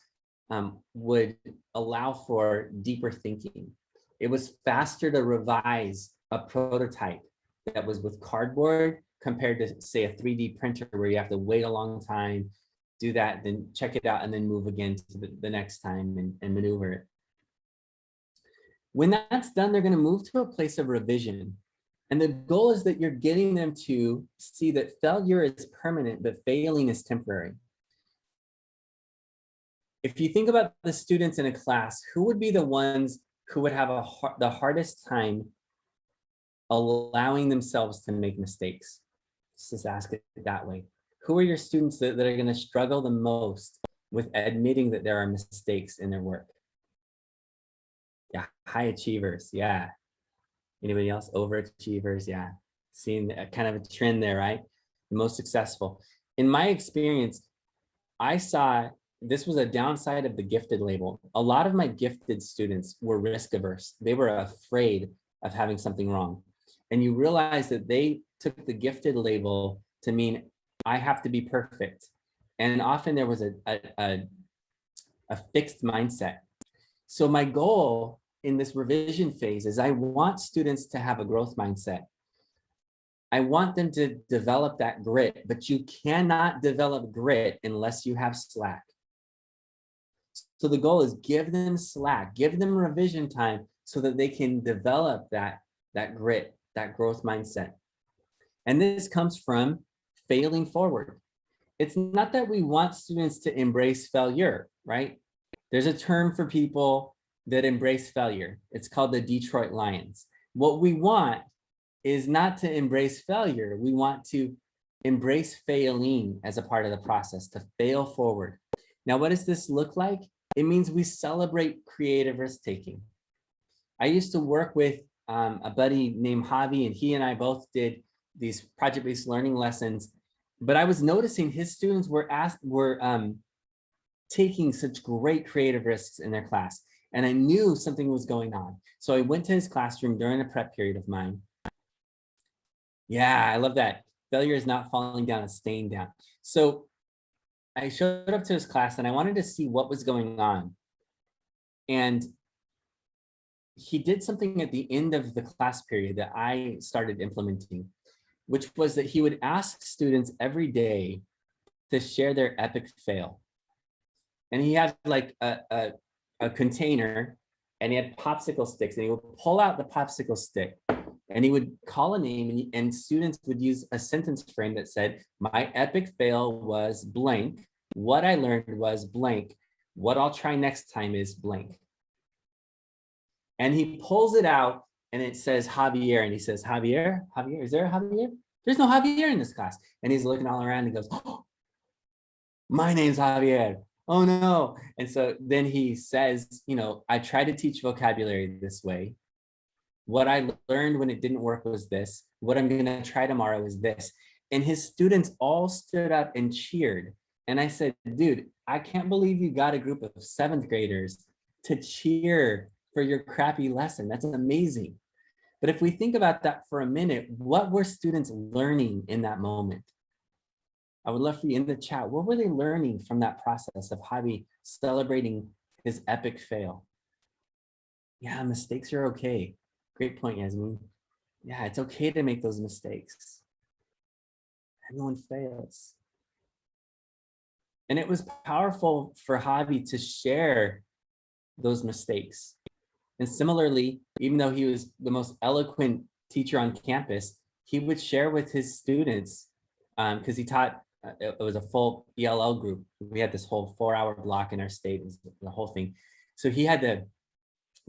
would allow for deeper thinking. It was faster to revise a prototype that was with cardboard compared to, say, a 3D printer where you have to wait a long time, do that, then check it out, and then move again to the next time and maneuver it. When that's done, they're going to move to a place of revision. And the goal is that you're getting them to see that failure is permanent, but failing is temporary. If you think about the students in a class, who would be the ones who would have the hardest time allowing themselves to make mistakes? Let's just ask it that way. Who are your students that are going to struggle the most with admitting that there are mistakes in their work? Yeah, high achievers, yeah. Anybody else? Overachievers, yeah. Seeing kind of a trend there, right? The most successful. In my experience, I saw this was a downside of the gifted label. A lot of my gifted students were risk averse. They were afraid of having something wrong. And you realize that they took the gifted label to mean I have to be perfect. And often there was a fixed mindset. So my goal in this revision phase is I want students to have a growth mindset. I want them to develop that grit, but you cannot develop grit unless you have slack. So the goal is give them slack, give them revision time so that they can develop that grit, that growth mindset. And this comes from failing forward. It's not that we want students to embrace failure, right? There's a term for people that embrace failure. It's called the Detroit Lions. What we want is not to embrace failure. We want to embrace failing as a part of the process, to fail forward. Now, what does this look like? It means we celebrate creative risk-taking. I used to work with a buddy named Javi, and he and I both did these project-based learning lessons, but I was noticing his students were taking such great creative risks in their class, and I knew something was going on. So I went to his classroom during a prep period of mine. Yeah, I love that. Failure is not falling down, it's staying down. So I showed up to his class and I wanted to see what was going on. And he did something at the end of the class period that I started implementing, which was that he would ask students every day to share their epic fail. And he had like a container, and he had popsicle sticks, and he would pull out the popsicle stick And he would call a name, and students would use a sentence frame that said, my epic fail was blank. What I learned was blank. What I'll try next time is blank. And he pulls it out and it says Javier. And he says, Javier, is there a Javier? There's no Javier in this class. And he's looking all around and he goes, oh, my name's Javier. Oh no. And so then he says, I try to teach vocabulary this way. What I learned when it didn't work was this. What I'm going to try tomorrow is this. And his students all stood up and cheered. And I said, dude, I can't believe you got a group of 7th graders to cheer for your crappy lesson. That's amazing. But if we think about that for a minute, what were students learning in that moment? I would love for you in the chat. What were they learning from that process of Javi celebrating his epic fail? Yeah, mistakes are okay. Great point, Yasmin. Yeah, it's okay to make those mistakes. Everyone fails. And it was powerful for Javi to share those mistakes. And similarly, even though he was the most eloquent teacher on campus, he would share with his students, because he taught, it was a full ELL group. We had this whole 4-hour block in our state, it was the whole thing. So he had the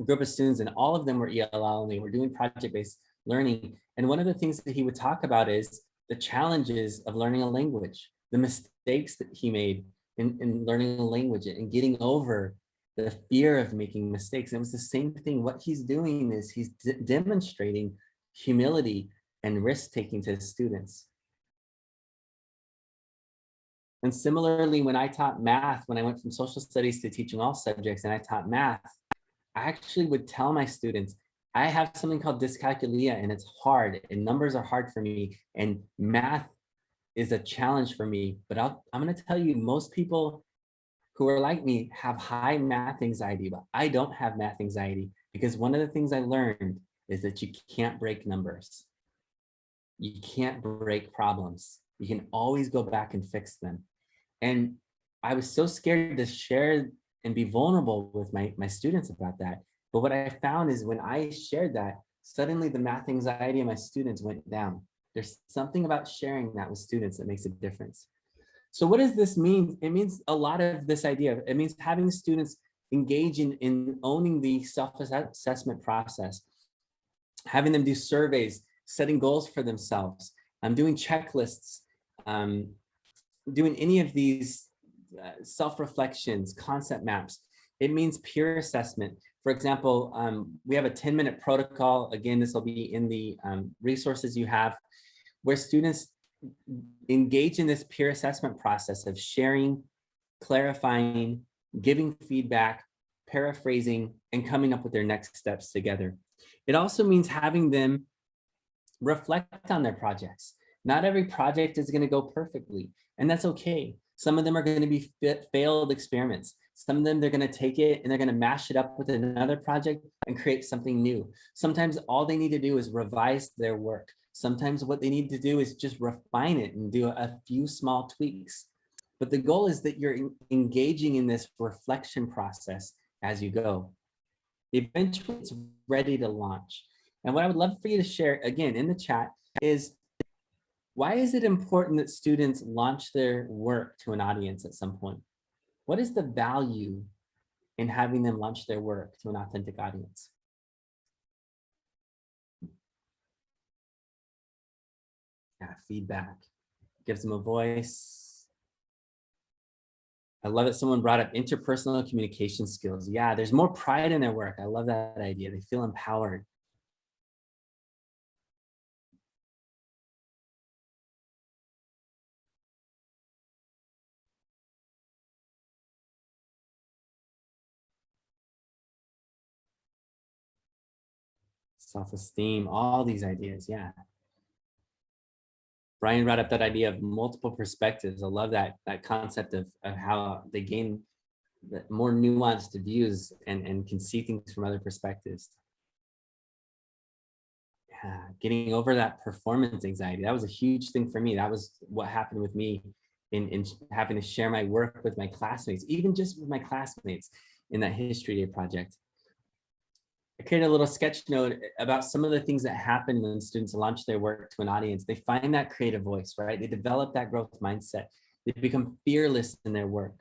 group of students and all of them were ELL and they were doing project-based learning. And one of the things that he would talk about is the challenges of learning a language, the mistakes that he made in learning a language and getting over the fear of making mistakes. It was the same thing. What he's doing is he's demonstrating humility and risk-taking to his students. And similarly, when I taught math, when I went from social studies to teaching all subjects and I taught math, I actually would tell my students, I have something called dyscalculia and it's hard and numbers are hard for me and math is a challenge for me. But I'm going to tell you, most people who are like me have high math anxiety, but I don't have math anxiety because one of the things I learned is that you can't break numbers. You can't break problems. You can always go back and fix them. And I was so scared to share and be vulnerable with my students about that. But what I found is when I shared that, suddenly the math anxiety of my students went down. There's something about sharing that with students that makes a difference. So what does this mean? It means a lot of this idea. It means having students engage in owning the self-assessment process, having them do surveys, setting goals for themselves, doing checklists, doing any of these self-reflections, concept maps. It means peer assessment. For example, we have a 10-minute protocol. Again, this will be in the resources you have, where students engage in this peer assessment process of sharing, clarifying, giving feedback, paraphrasing, and coming up with their next steps together. It also means having them reflect on their projects. Not every project is going to go perfectly, and that's okay. Some of them are going to be failed experiments. Some of them, they're going to take it and they're going to mash it up with another project and create something new. Sometimes all they need to do is revise their work. Sometimes what they need to do is just refine it and do a few small tweaks. But the goal is that you're engaging in this reflection process as you go. Eventually, it's ready to launch. And what I would love for you to share, again, in the chat is, why is it important that students launch their work to an audience at some point? What is the value in having them launch their work to an authentic audience? Yeah, feedback gives them a voice. I love that someone brought up interpersonal communication skills. Yeah, there's more pride in their work. I love that idea. They feel empowered. Self-esteem, all these ideas, yeah. Brian brought up that idea of multiple perspectives. I love that concept of how they gain more nuanced views and can see things from other perspectives. Yeah, getting over that performance anxiety, that was a huge thing for me. That was what happened with me in having to share my work with my classmates, even just with my classmates in that History Day project. I created a little sketch note about some of the things that happen when students launch their work to an audience. They find that creative voice, right? They develop that growth mindset. They become fearless in their work.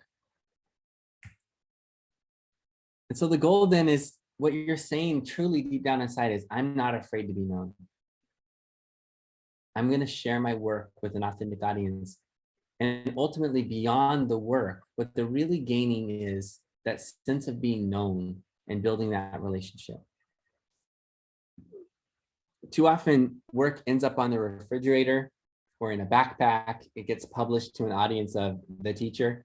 And so the goal then is what you're saying truly deep down inside is, I'm not afraid to be known. I'm going to share my work with an authentic audience. And ultimately beyond the work, what they're really gaining is that sense of being known and building that relationship. Too often work ends up on the refrigerator or in a backpack. It gets published to an audience of the teacher.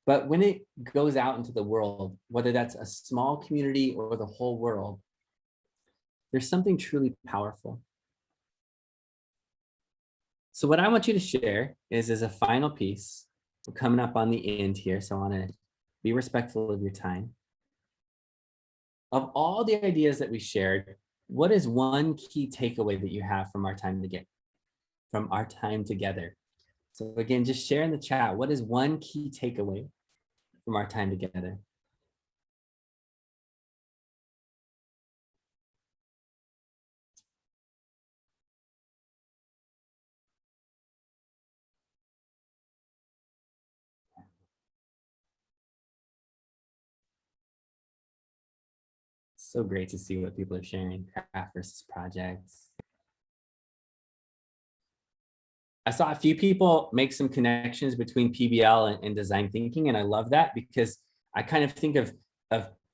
But when it goes out into the world, whether that's a small community or the whole world, there's something truly powerful. So what I want you to share is as a final piece, we're coming up on the end here, so I want to be respectful of your time. Of all the ideas that we shared, what is one key takeaway that you have from our time together? So again, just share in the chat, what is one key takeaway from our time together? So great to see what people are sharing, craft versus projects. I saw a few people make some connections between PBL and design thinking, and I love that because I kind of think of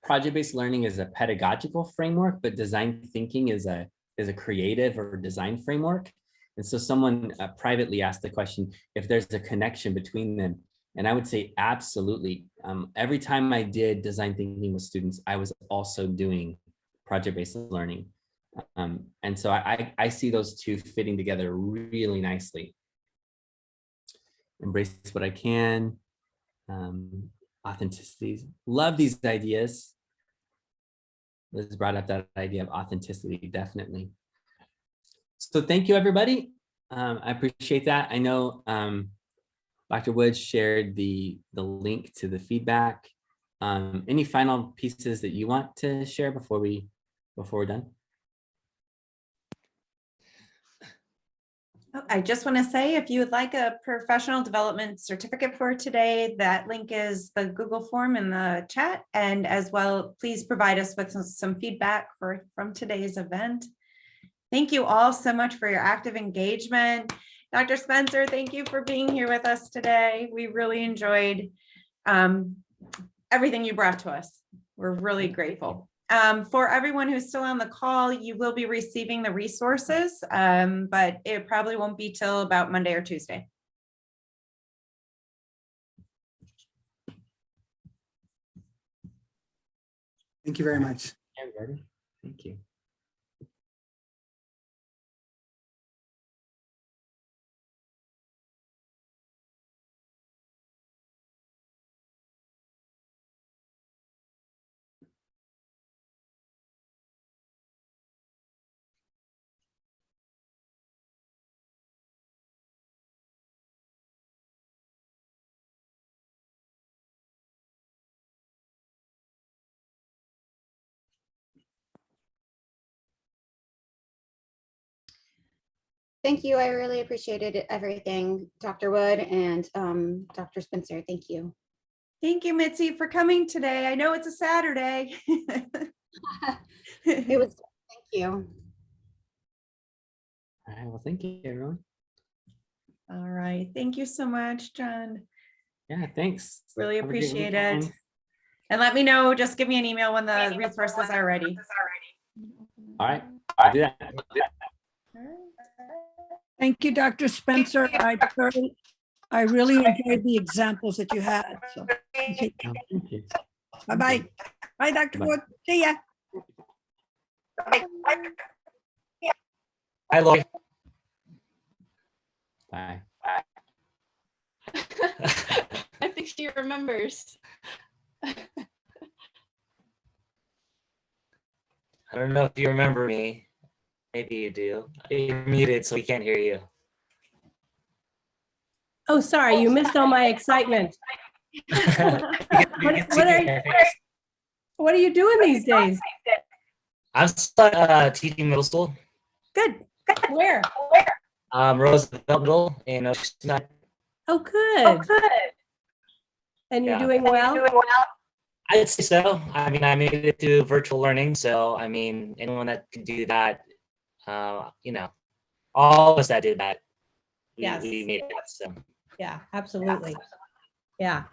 project-based learning as a pedagogical framework, but design thinking is a creative or design framework. And so someone privately asked the question if there's a connection between them. And I would say absolutely. Every time I did design thinking with students, I was also doing project-based learning. And so I see those two fitting together really nicely. Embrace what I can. Authenticity. Love these ideas. Liz brought up that idea of authenticity, definitely. So thank you, everybody. I appreciate that. I know Dr. Woods shared the link to the feedback. Any final pieces that you want to share before we're done? I just want to say, if you would like a professional development certificate for today, that link is the Google form in the chat. And as well, please provide us with some feedback from today's event. Thank you all so much for your active engagement. Dr. Spencer, thank you for being here with us today. We really enjoyed everything you brought to us. We're really grateful. For everyone who's still on the call, you will be receiving the resources, but it probably won't be till about Monday or Tuesday. Thank you very much. Thank you. Thank you. I really appreciated everything, Dr. Wood and Dr. Spencer. Thank you. Thank you, Mitzi, for coming today. I know it's a Saturday. It was, thank you. All right, well, thank you, everyone. All right. Thank you so much, John. Yeah, thanks. Really Have a great appreciate it. weekend. And let me know, just give me an email when the resources are ready. All right, I'll do that. Thank you, Dr. Spencer. I really enjoyed the examples that you had. So, okay. Oh, thank you. Bye-bye. Bye, Dr. Bye. Wood. See ya. Hi, Lori. Bye. I think she remembers. I don't know if you remember me. Maybe you do. You're muted, so we can't hear you. Oh, sorry, you missed all my excitement. What are you doing these days? I'm still teaching middle school. Good. Where? Rose Middle in Oceanside. Oh, good. And you're Yeah. doing well? I'd say so. I mean, I made it through virtual learning, so I mean, anyone that can do that, you know, all of us that did that, Yes. we made that. So Yeah, absolutely. Yeah.